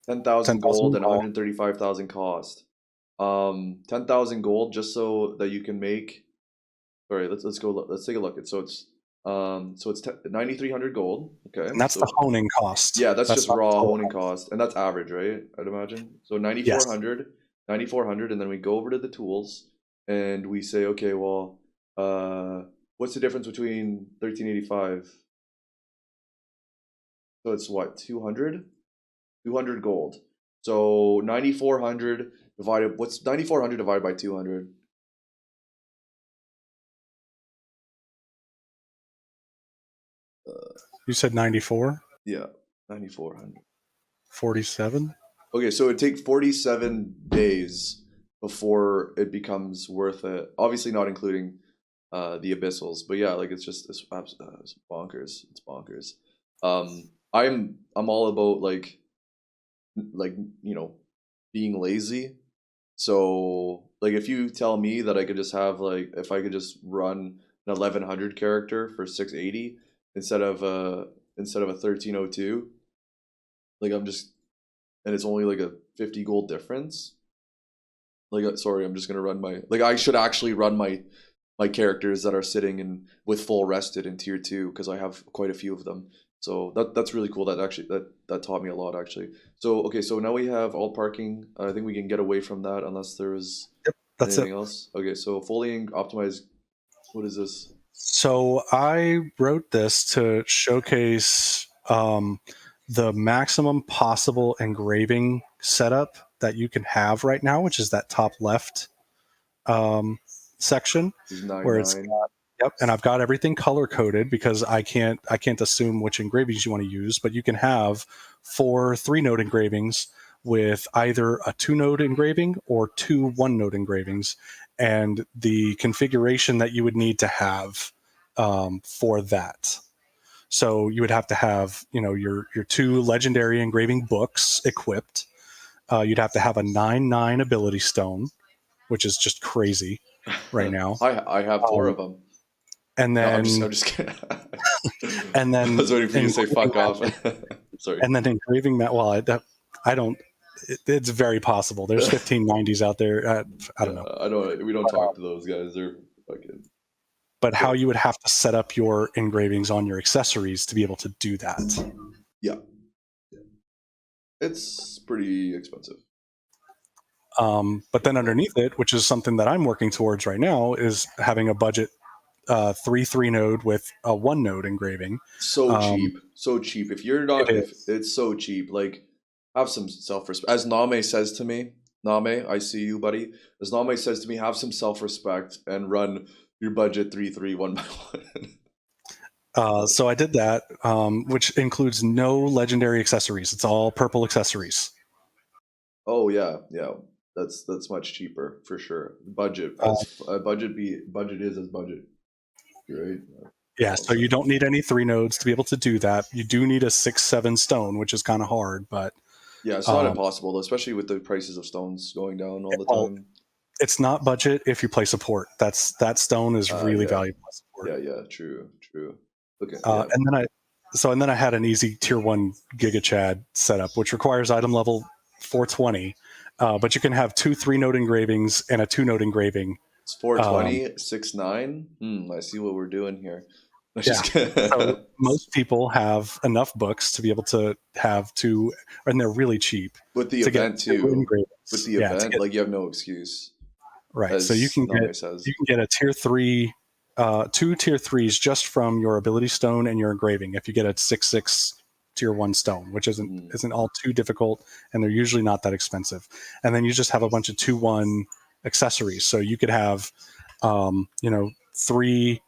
gold 10,000 and raw. 135,000 cost. 10,000 gold just so that you can make. All right, let's go. Let's take a look. So it's 9,300 gold. Okay, And that's the so honing cost. yeah, that's That's just not the raw total honing cost. cost, and that's average, right? I'd imagine. So Yes. 9,400, and then we go over to the tools, and we say, okay, well, uh, what's the difference between 1385? So it's what, 200? 200 gold. So 9,400 divided. What's 9,400 divided by 200? You said 94, Yeah, 9,400. 47. Okay, so it takes 47 days before it becomes worth it. Obviously, not including the abyssals, but yeah, like it's bonkers. It's bonkers. I'm all about like being lazy. So like if you tell me that I could just have like if I could just run an 1100 character for 680 instead of a 1302, like I'm just and it's only like a 50 gold difference. Like sorry, I'm just gonna run my like I should actually run my characters that are sitting in with full rested in tier 2 because I have quite a few of them. So that's really cool. That actually that taught me a lot actually. So okay, so now we have alt parking. I think we can get away from that unless there is Yep, that's it. anything else. Okay, so fully optimized. What is this? So I wrote this to showcase the maximum possible engraving setup that you can have right now, which is that top left section This is nine where it's nine. yep, and I've got everything color coded because I can't assume which engravings you want to use, but you can have 4 3-node engravings with either a 2-node engraving or 2 1-node engravings, and the configuration that you would need to have for that. So you would have to have your 2 legendary engraving books equipped. You'd have to have a 9/9 ability stone, which is just crazy right now. I have four Um, of them. and No, I'm then just kidding. and I then was waiting for you to say engraving fuck off. that, Sorry. and then engraving that. Well, I don't. It's very possible. There's 1590s out there. I don't Yeah, know, I don't. We don't talk to those guys. They're fucking. but how Yeah, you would have to set up your engravings on your accessories to be able to do that. yeah, yeah. It's pretty expensive. But then underneath it, which is something that I'm working towards right now, is having a budget 3 node with a 1-node engraving. So Um, cheap, so cheap. If you're it not, if is. it's so cheap, like have some self-respect. As Name says to me, Name, I see you, buddy. As Name says to me, have some self-respect and run your budget 3-3 one by one. So I did that, which includes no legendary accessories. It's all purple accessories. Oh yeah, yeah. That's much cheaper for sure. Budget Uh, as budget is as budget, right? yeah, Well so you said. don't need any 3 nodes to be able to do that. You do need a 6/7 stone, which is kind of hard, but Yeah, it's not um, impossible though, especially with the prices of stones going down all the well, time. it's not budget if you play support. That stone is really Yeah, valuable as support. yeah, true, true. Okay, yeah. And then I had an easy tier 1 Giga Chad setup, which requires item level 420. But you can have 2 3-node engravings and a 2-node engraving. It's four Um, twenty 6 9. I see what we're doing here. Let's Yeah. just So most people have enough books to be able to have two, and they're really cheap with the to get event two too. With engravings. the Yeah, to event, get like you have no excuse, right. So as Name says. you can get a tier three, two tier threes just from your ability stone and your engraving. If you get a 6/6 tier one stone, which Mhm. isn't all too difficult, and they're usually not that expensive. And then you just have a bunch of 2/1 accessories. So you could have, three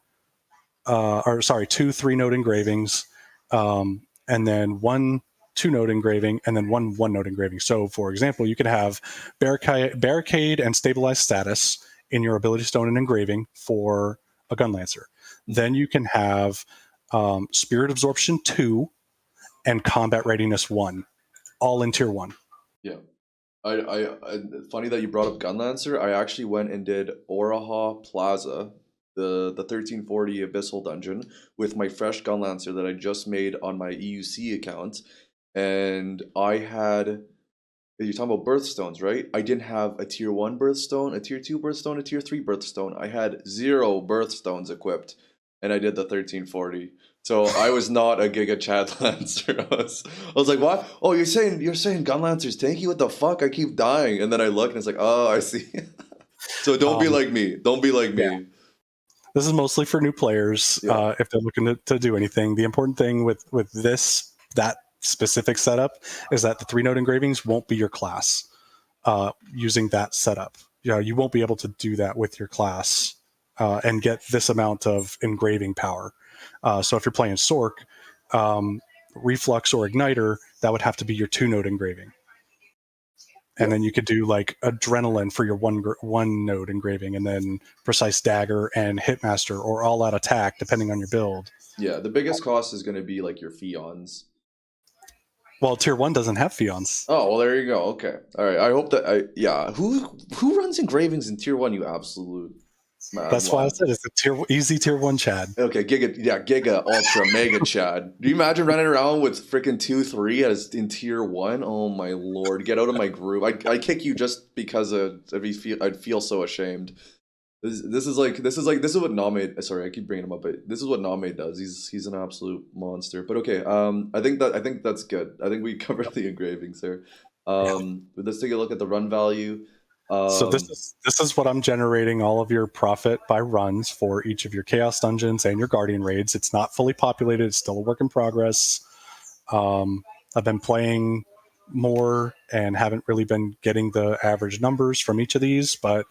or sorry, two 3-note engravings, and then one 2-note engraving, and then one note engraving. So, for example, you could have barricade and stabilized status in your ability stone and engraving for a gun lancer. Then you can have spirit absorption 2 and combat readiness 1, all in tier 1. Yeah. Funny that you brought up Gunlancer. I actually went and did Oraha Plaza, the 1340 Abyssal dungeon, with my fresh Gunlancer that I just made on my EUC account, and I had. You're talking about birthstones, right? I didn't have a tier 1 birthstone, a tier 2 birthstone, a tier 3 birthstone. I had 0 birthstones equipped, and I did the 1340. So I was not a Giga Chad Lancer. I was like, what? Oh, you're saying Gun Lancer's tanky? What the fuck? I keep dying. And then I look and it's like, oh, I see. So don't be like me. Don't be like Yeah. me. This is mostly for new players. Yeah. If they're looking to do anything, the important thing with that specific setup is that the 3-note engravings won't be your class using that setup. You won't be able to do that with your class and get this amount of engraving power. So if you're playing Sork, Reflux, or Igniter, that would have to be your 2-note engraving. And then you could do like Adrenaline for your one note engraving, and then Precise Dagger and Hitmaster or All Out Attack, depending on your build. Yeah, the biggest cost is going to be like your Fions. Well, tier 1 doesn't have Fions. Oh, well, there you go. Okay. All right. I hope that yeah. Who runs engravings in tier 1, you absolute mad That's why I lad? said it's a easy tier 1 Chad. Okay, Giga, Ultra, Mega Chad. Do you imagine running around with freaking 2-3 as in tier 1? Oh my lord, get out of my group. I kick you just because I'd feel so ashamed. This is what Name. Sorry, I keep bringing him up, but this is what Name does. He's an absolute monster. But okay, I think that's good. I think we covered the engravings there. Let's take a look at the run value. So this is what I'm generating all of your profit by runs for each of your Chaos Dungeons and your Guardian Raids. It's not fully populated. It's still a work in progress. I've been playing more and haven't really been getting the average numbers from each of these, but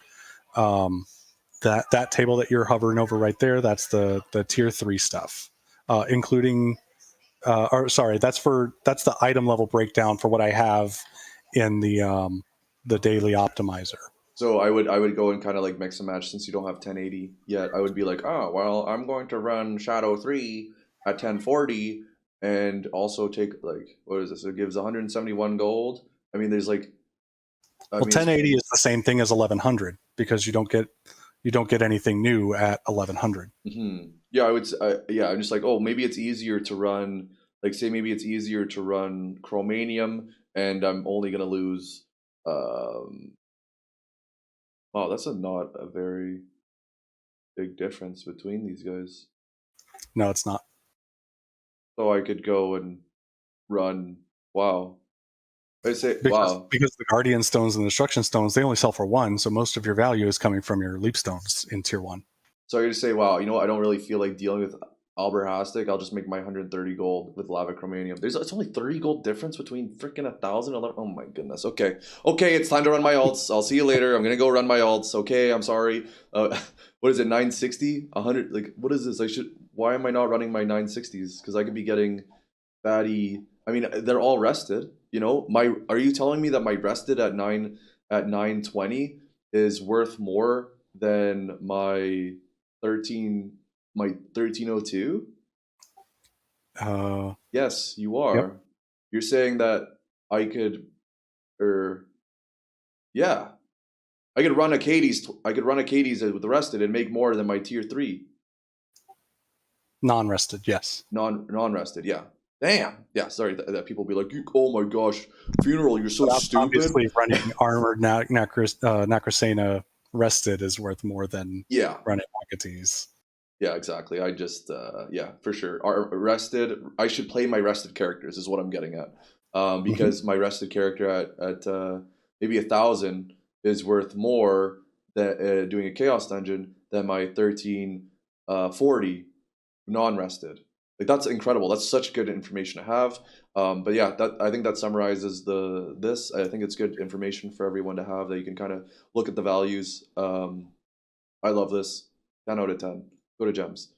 that table that you're hovering over right there, that's the tier 3 stuff, including or sorry, that's the item level breakdown for what I have in the daily optimizer. So I would go and kind of like mix and match since you don't have 1080 yet. I would be like, oh well, I'm going to run Shadow 3 at 1040 and also take like what is this? It gives 171 gold. I mean, there's like, Well, 1080 is the same thing as 1100 because you don't get anything new at 1100. Mm-hmm. Yeah, I'm just like, oh, maybe it's easier to run. Like, say maybe it's easier to run Chromanium, and I'm only gonna lose. Wow, that's not a very big difference between these guys. No, it's not. So I could go and run. Wow. I say Because wow. the Guardian Stones and the Destruction Stones, they only sell for 1, so most of your value is coming from your Leap Stones in tier 1. So I just say, wow, you know what? I don't really feel like dealing with Alberhastic. I'll just make my 130 gold with Lava Chromanium. It's only 30 gold difference between freaking 1,000 and 11. Oh my goodness. Okay, it's time to run my alts. I'll see you later. I'm gonna go run my alts. Okay, I'm sorry. What is it? 960? 100? Like what is this? Why am I not running my 960s? Because I could be getting fatty. I mean, they're all rested. Are you telling me that my rested at 920 is worth more than my 1302? Yes, you are. Yep. You're saying that I could, or yeah, I could run a Katie's with the rested and make more than my tier 3 Non-rested, yes. non-rested. Yeah. Damn. Yeah. Sorry that people be like, oh my gosh, Funeral, you're so stupid. Obviously, running Armored Necrosena rested is worth more than running Akates. Yeah, exactly. I just yeah, for sure. Are rested. I should play my rested characters is what I'm getting at. Mhm. Because my rested character at maybe 1,000 is worth more than doing a chaos dungeon than my 1340 non-rested. Like that's incredible. That's such good information to have. But yeah, that I think that summarizes the this. I think it's good information for everyone to have that you can kind of look at the values. I love this. 10 out of 10. Go to gems.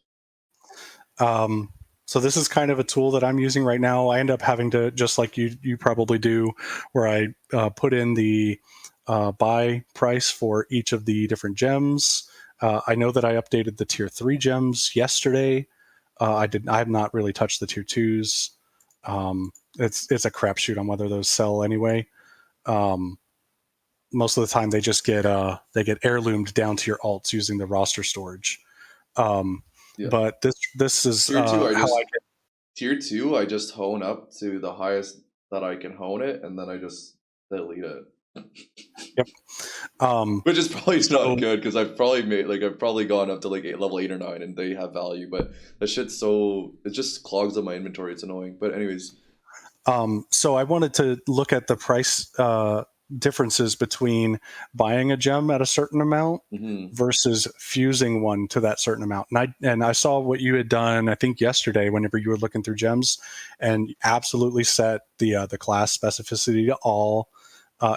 Um, so this is kind of a tool that I'm using right now. I end up having to, just like you probably do, where I put in the buy price for each of the different gems. I know that I updated the tier 3 gems yesterday. I have not really touched the tier 2s. It's a crapshoot on whether those sell anyway. Um, Most of the time they get heirloomed down to your alts using the roster storage. Um, Yeah. but this is Tier two, how I tier two, I just hone up to the highest that I can hone it, and then I just delete it. get. Which is probably So not good because I've probably gone up to like level 8 or 9 and they have value, but that shit's so it just clogs up my inventory. It's annoying. But anyways, so I wanted to look at the price differences between buying a gem at a certain amount hmm versus fusing one to that certain amount. And I saw what you had done, I think yesterday, whenever you were looking through gems, and absolutely set the class specificity to all,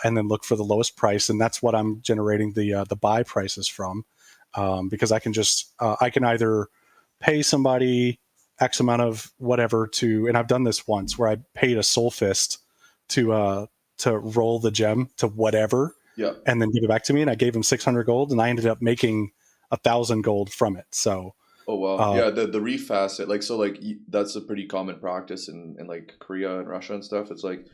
and then look for the lowest price, and that's what I'm generating the buy prices from, because I can either pay somebody X amount of whatever to, and I've done this once where I paid a soul fist to roll the gem to whatever, yeah. and then give it back to me. And I gave him 600 gold, and I ended up making 1,000 gold from it. So, Oh wow, uh, yeah. The refacet like so like that's a pretty common practice in like Korea and Russia and stuff. It's like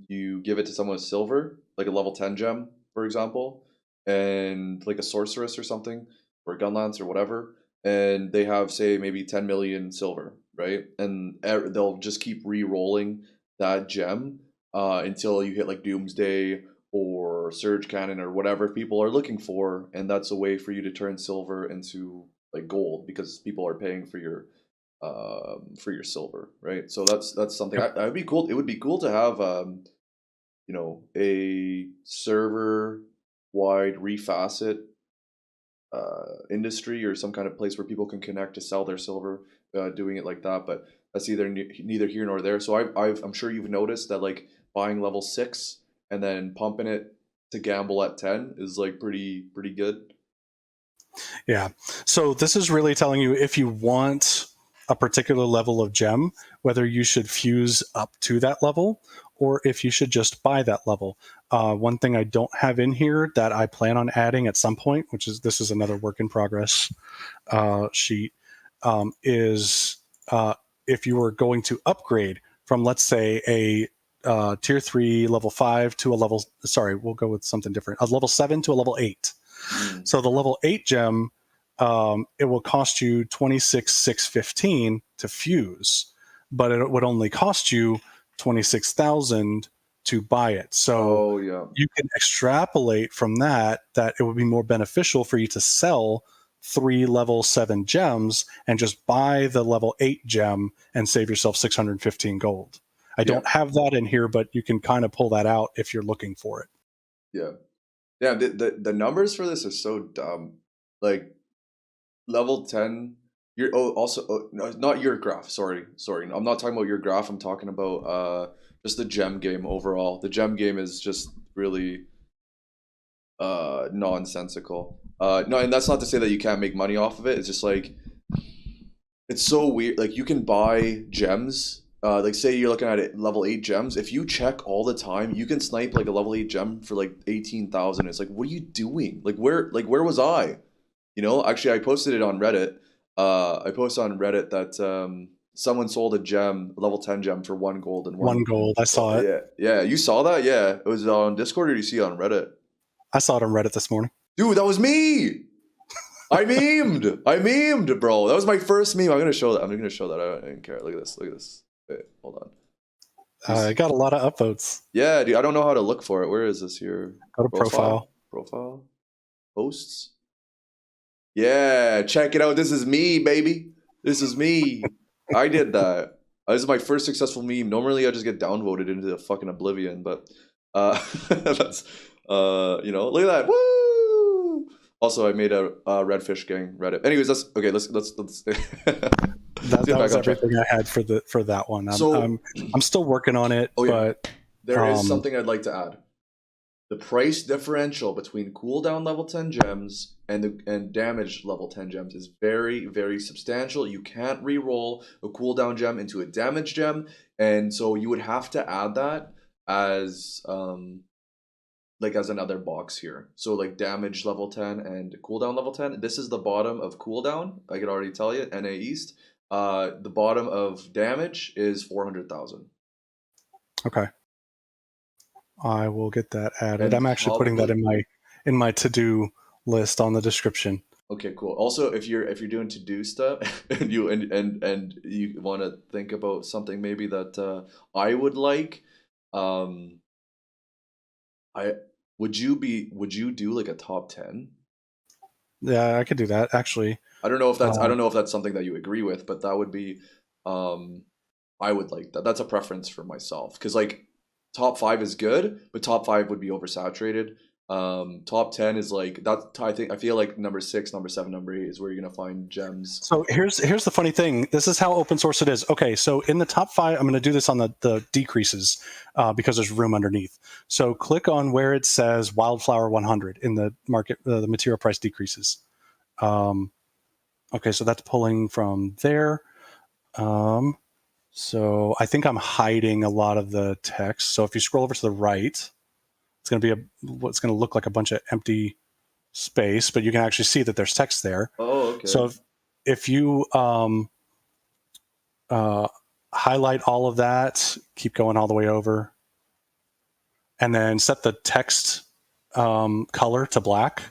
you give it to someone with silver, like a level 10 gem, for example, and like a sorceress or something, or a gun lance or whatever, and they have say maybe 10 million silver, right? And they'll just keep re-rolling that gem until you hit like Doomsday or Surge Cannon or whatever people are looking for, and that's a way for you to turn silver into like gold because people are paying for your silver, right? So that's something yep. I would be cool. It would be cool to have a server wide refacet industry or some kind of place where people can connect to sell their silver, doing it like that. But that's either neither here nor there. So I'm sure you've noticed that like buying level 6 and then pumping it to gamble at 10 is like pretty good. Yeah. So this is really telling you if you want a particular level of gem, whether you should fuse up to that level or if you should just buy that level. One thing I don't have in here that I plan on adding at some point, which is this is another work in progress sheet, is if you were going to upgrade from, let's say, a tier 3 level 5 to a level, sorry, we'll go with something different, a level 7 to a level 8. Mm. So the level 8 gem, it will cost you 26,615 to fuse, but it would only cost you 26,000 to buy it. So Oh yeah. you can extrapolate from that it would be more beneficial for you to sell 3 level 7 gems and just buy the level 8 gem and save yourself 615 gold. I Yeah. don't have that in here, but you can kind of pull that out if you're looking for it. Yeah. Yeah, the numbers for this are so dumb. Like level 10, you're also no, not your graph. Sorry. I'm not talking about your graph. I'm talking about just the gem game overall. The gem game is just really nonsensical. No, and that's not to say that you can't make money off of it. It's just like it's so weird. Like you can buy gems. Like say you're looking at it level 8 gems. If you check all the time, you can snipe like a level 8 gem for like 18,000. It's like, what are you doing? Like where was I? You know, actually I posted it on Reddit. I posted on Reddit that someone sold a gem, a level 10 gem for 1 gold and 1 one. gold. I Well, saw it. yeah. Yeah, you saw that? Yeah. It was on Discord or did you see it on Reddit? I saw it on Reddit this morning. Dude, that was me. I memed, bro. That was my first meme. I'm gonna show that. I didn't care. Look at this. Look at this. Wait, hold on. I got a lot of upvotes. Yeah, dude. I don't know how to look for it. Where is this here? Go to profile. Profile. Posts. Yeah, check it out. This is me, baby. This is me. I did that. This is my first successful meme. Normally, I just get downvoted into the fucking oblivion, but that's look at that. Woo! Also, I made a redfish gang Reddit. Anyways, that's okay. Let's let's That get back was on track. everything I had for that one. So, I'm still working on it, oh yeah, but there is something I'd like to add. The price differential between cooldown level 10 gems and damage level 10 gems is very, very substantial. You can't re-roll a cooldown gem into a damage gem, and so you would have to add that as like as another box here. So like damage level 10 and cooldown level 10. This is the bottom of cooldown. I can already tell you, NA East. The bottom of damage is 400,000. okay. I will get that added. And I'm actually putting that probably in my to-do list on the description. okay, cool. Also, if you're doing to do stuff and you want to think about something maybe that I would like, um, I would you do like a top 10? Yeah, I could do that actually. I Um, don't know if that's something that you agree with, but that would be um I would like that. That's a preference for myself because like top five is good, but top five would be oversaturated. Top 10 is like that. I feel like number six, number seven, number eight is where you're gonna find gems. so here's the funny thing. This is how open source it is. Okay, so in the top 5, I'm going to do this on the decreases because there's room underneath. So click on where it says Wildflower 100 in the market, the material price decreases. Okay, so that's pulling from there. So I think I'm hiding a lot of the text. So if you scroll over to the right, it's going to be what's going to look like a bunch of empty space, but you can actually see that there's text there. Oh, okay. So if you highlight all of that, keep going all the way over, and then set the text color to black,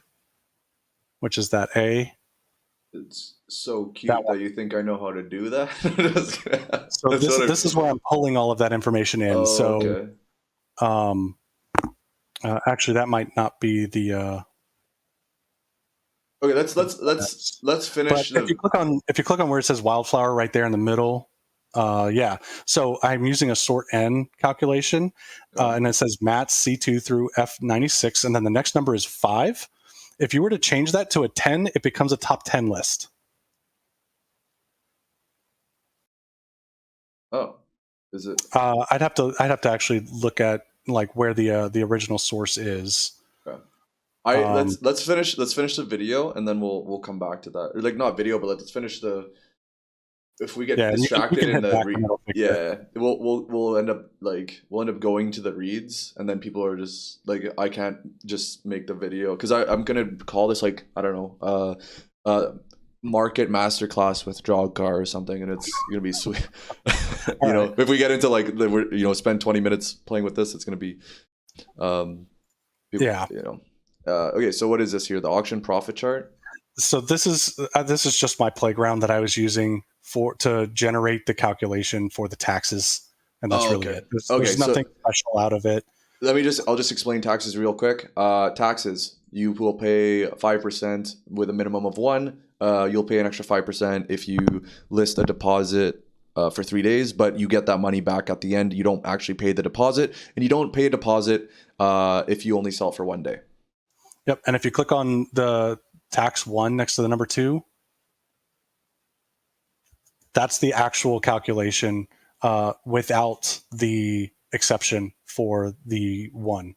which is that A. It's so That cute one. that you think I know how to do that. So That's what this is where I'm pulling all of that information in. oh, So okay. um, actually, that might not be the. Okay, That's, let's but finish the if you click on where it says wildflower right there in the middle, yeah. So I'm using a sort n calculation, and it says mats C2 through F96, and then the next number is 5. If you were to change that to a 10, it becomes a top 10 list. oh, is it I'd have to actually look at like where the original source is. okay. I Um, let's finish the video and then we'll come back to that. Or like not video, but let's finish the if we get yeah, and you distracted can in hit the back and it'll fix it. yeah, we'll end up going to the reads and then people are just like I can't just make the video because I'm gonna call this like I don't know market masterclass with Drokgar or something and it's gonna be sweet. All right. If we get into like spend 20 minutes playing with this, it's gonna be um people, Yeah. okay, so what is this here? The auction profit chart? So this is just my playground that I was using to generate the calculation for the taxes, and that's Oh, really okay. it. Okay, There's nothing so special out of it. I'll just explain taxes real quick. Taxes, you will pay 5% with a minimum of one. You'll pay an extra 5% if you list a deposit for 3 days, but you get that money back at the end. You don't actually pay the deposit, and you don't pay a deposit if you only sell it for 1 day. Yep. And if you click on the tax 1 next to the number 2, that's the actual calculation without the exception for the 1.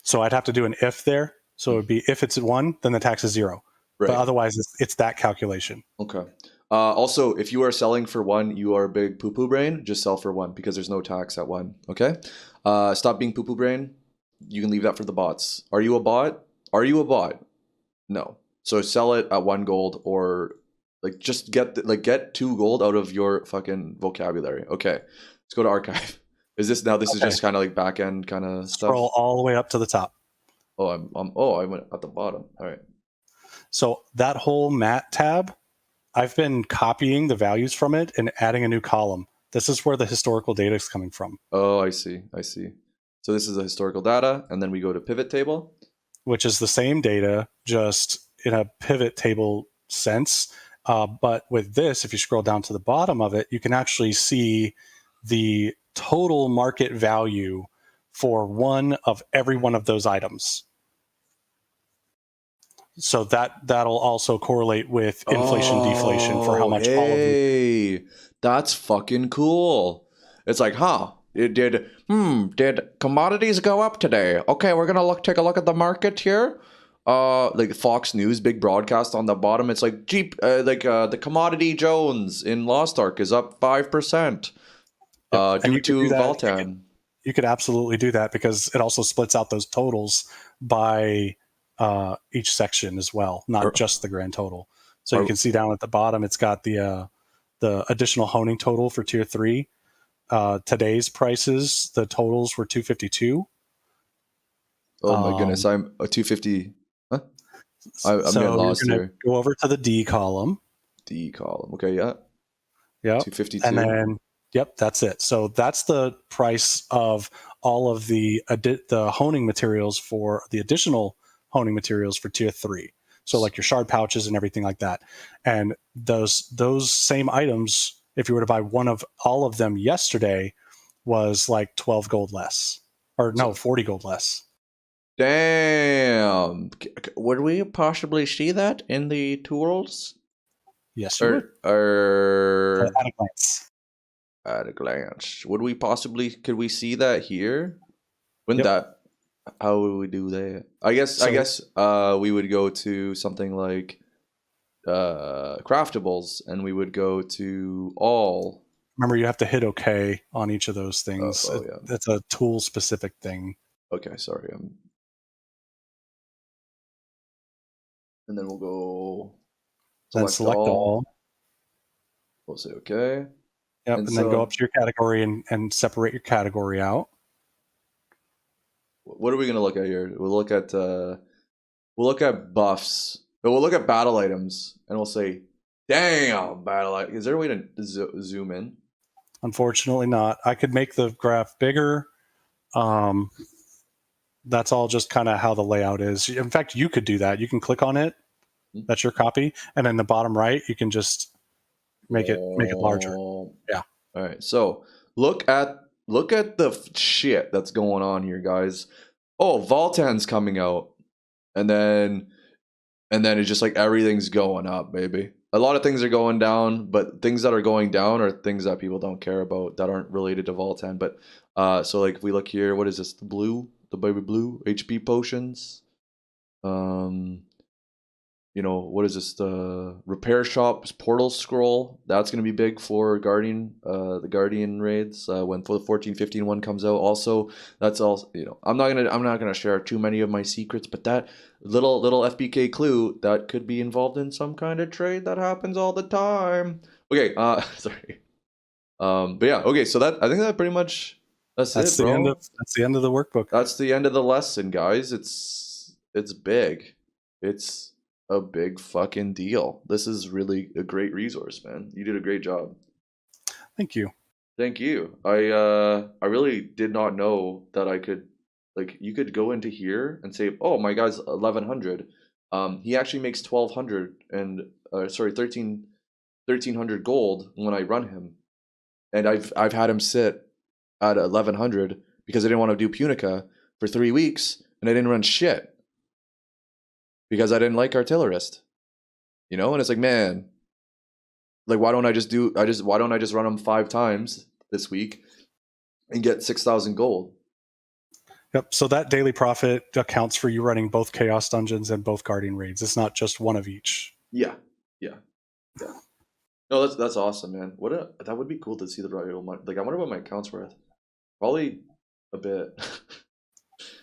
So I'd have to do an if there. So it would be if it's 1, then the tax is 0. But Right. otherwise, it's that calculation. Okay. Also, if you are selling for one, you are a big poo-poo brain. Just sell for one because there's no tax at one. Okay. Stop being poo-poo brain. You can leave that for the bots. Are you a bot? Are you a bot? No. So sell it at 1 gold or like just get 2 gold out of your fucking vocabulary. Okay. Let's go to archive. Is this now? This is Okay. just kind of like back end kind of stuff. Scroll all the way up to the top. Oh, I went at the bottom. All right. So that whole mat tab, I've been copying the values from it and adding a new column. This is where the historical data is coming from, Oh, I see. I see. So this is the historical data, and then we go to pivot table. which is the same data, just in a pivot table sense. But with this, if you scroll down to the bottom of it, you can actually see the total market value for every one of those items. So that'll also correlate with inflation, deflation for how much all of them. Hey, that's fucking cool. It's like, did commodities go up today? Okay, we're gonna take a look at the market here. Like Fox News, big broadcast on the bottom. It's like the commodity Jones in Lost Ark is up 5%. Due to Voltan. You could absolutely do that because it also splits out those totals by each section as well, not just the grand total. So you can see down at the bottom, it's got the additional honing total for tier 3. Today's prices, the totals were 252. Oh my goodness, I'm a 250. Huh? I'm getting lost here. Go over to the D column. D column. Okay, yeah. Yeah. 252. And then, yep, that's it. So that's the price of all of the honing materials for the additional honing materials for tier 3. So like your shard pouches and everything like that. And those same items, if you were to buy one of all of them yesterday, was like 12 gold less. Or no, 40 gold less. Damn. Would we possibly see that in the tools? Yes, you would. At a glance. At a glance. Could we see that here? How would we do that? I guess we would go to something like craftables, and we would go to all. Remember, you have to hit OK on each of those things. Yeah. That's a tool specific thing. Okay, sorry. And then we'll go select all. We'll say okay. Yep, and then go up to your category and separate your category out. What are we going to look at here? We'll look at buffs. But we'll look at battle items, and we'll say, damn, battle item. Is there a way to zoom in? Unfortunately not. I could make the graph bigger. That's all just kind of how the layout is. In fact, you could do that. You can click on it. That's your copy. And then the bottom right, you can just make it larger. Yeah. All right. So look at the shit that's going on here, guys. Oh, Voltan's coming out. And then it's just like everything's going up, baby. A lot of things are going down, but things that are going down are things that people don't care about that aren't related to Voltan. But so like if we look here, what is this? The baby blue HP potions. What is this? The repair shop portal scroll. That's gonna be big for Guardian, the Guardian raids when the 14-15 one comes out. Also, that's all. I'm not gonna share too many of my secrets, but that little FBK clue that could be involved in some kind of trade that happens all the time. Okay, sorry. But yeah, okay. So I think that pretty much that's it, bro. That's the end of the workbook. That's the end of the lesson, guys. It's big. It's a big fucking deal. This is really a great resource, man. You did a great job. Thank you. Thank you. I really did not know that I could, like, you could go into here and say, oh, my guy's 1100. He actually makes 1200 and 1300 gold when I run him, and I've had him sit at 1100 because I didn't want to do Punica for 3 weeks, and I didn't run shit because I didn't like Artillerist, and it's like, man, like, why don't I just run him 5 times this week and get 6,000 gold? Yep. So that daily profit accounts for you running both Chaos Dungeons and both Guardian raids. It's not just one of each. Yeah. No, that's awesome, man. That would be cool to see the real money. Like, I wonder what my account's worth. Probably a bit.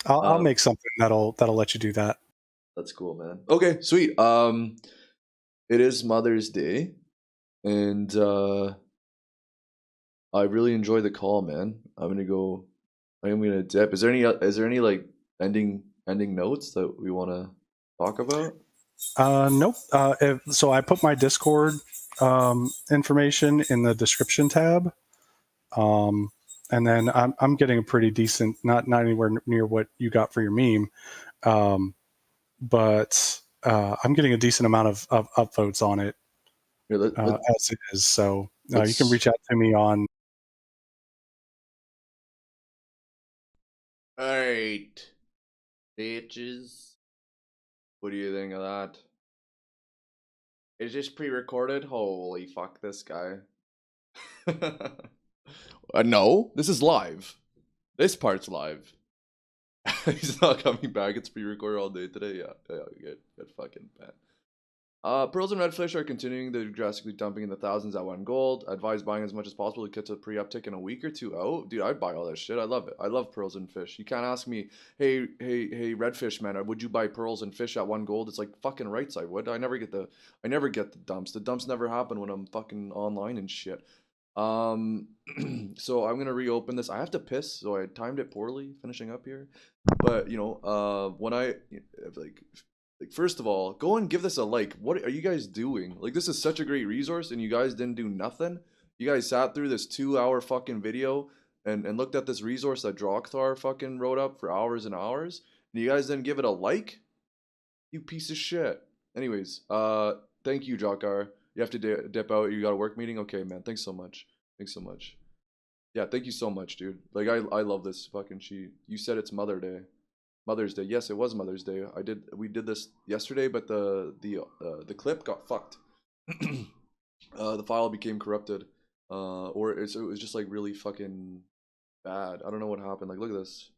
I'll make something that'll let you do that. That's cool, man. Okay, sweet. It is Mother's Day, and I really enjoyed the call, man. I'm gonna dip. Is there any like ending notes that we want to talk about? Nope. So I put my Discord information in the description tab, and then I'm getting a pretty decent, not anywhere near what you got for your meme, but I'm getting a decent amount of upvotes on it as it is. So you can reach out to me on. All right, bitches. What do you think of that? Is this pre-recorded? Holy fuck, this guy. No, this is live. This part's live. He's not coming back. It's pre-recorded all day today. Yeah, get fucking bad. Pearls and redfish are continuing the drastically dumping in the thousands at 1 gold. Advise buying as much as possible to get to a pre-uptick in a week or two. Oh, dude, I'd buy all that shit. I love it. I love pearls and fish. You can't ask me, hey, redfish man, would you buy pearls and fish at 1 gold? It's like fucking rights I would. I never get the dumps. The dumps never happen when I'm fucking online and shit. So I'm gonna reopen this. I have to piss, so I timed it poorly finishing up here. But you know, when I like first of all, go and give this a like. What are you guys doing? Like, this is such a great resource, and you guys didn't do nothing. You guys sat through this 2-hour fucking video and looked at this resource that DrokgarX fucking wrote up for hours and hours, and you guys didn't give it a like. You piece of shit. Anyways, thank you, DrokgarX. You have to dip out. You got a work meeting. Okay, man. Thanks so much. Thanks so much. Yeah, thank you so much, dude. Like, I love this fucking sheet. You said it's Mother's Day. Yes, it was Mother's Day. We did this yesterday, but the clip got fucked. The file became corrupted. Or it was just like really fucking bad. I don't know what happened. Like, look at this.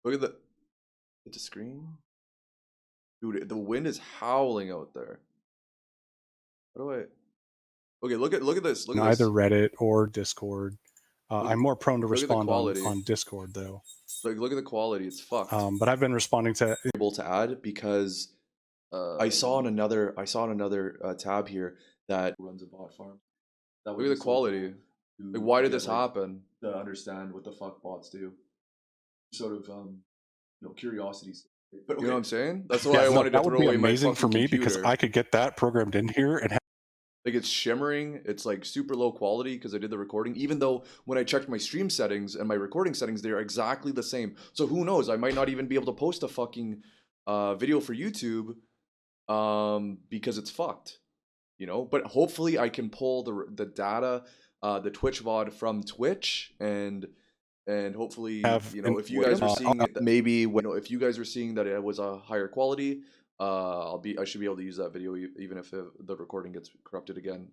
Look at the screen. Dude, the wind is howling out there. How do I? Okay, look at this. Look at Either this. Reddit or Discord. I'm more prone to respond on Discord though. Like, look at the quality. It's fucked. But I've been responding to able to add because I saw on another tab here that runs a bot farm. Look at the quality. Like, why did this happen? To understand what the fuck bots do. Sort of curiosities. But okay. You know what I'm saying? That's why I wanted to throw away my fucking for me computer. Because I could get that programmed in here and like, it's shimmering. It's like super low quality because I did the recording. Even though when I checked my stream settings and my recording settings, they're exactly the same. So who knows? I might not even be able to post a fucking video for YouTube because it's fucked. You know. But hopefully I can pull the data, the Twitch VOD from Twitch and hopefully if you guys are seeing it, maybe if you guys were seeing that it was a higher quality, I should be able to use that video even if the recording gets corrupted again.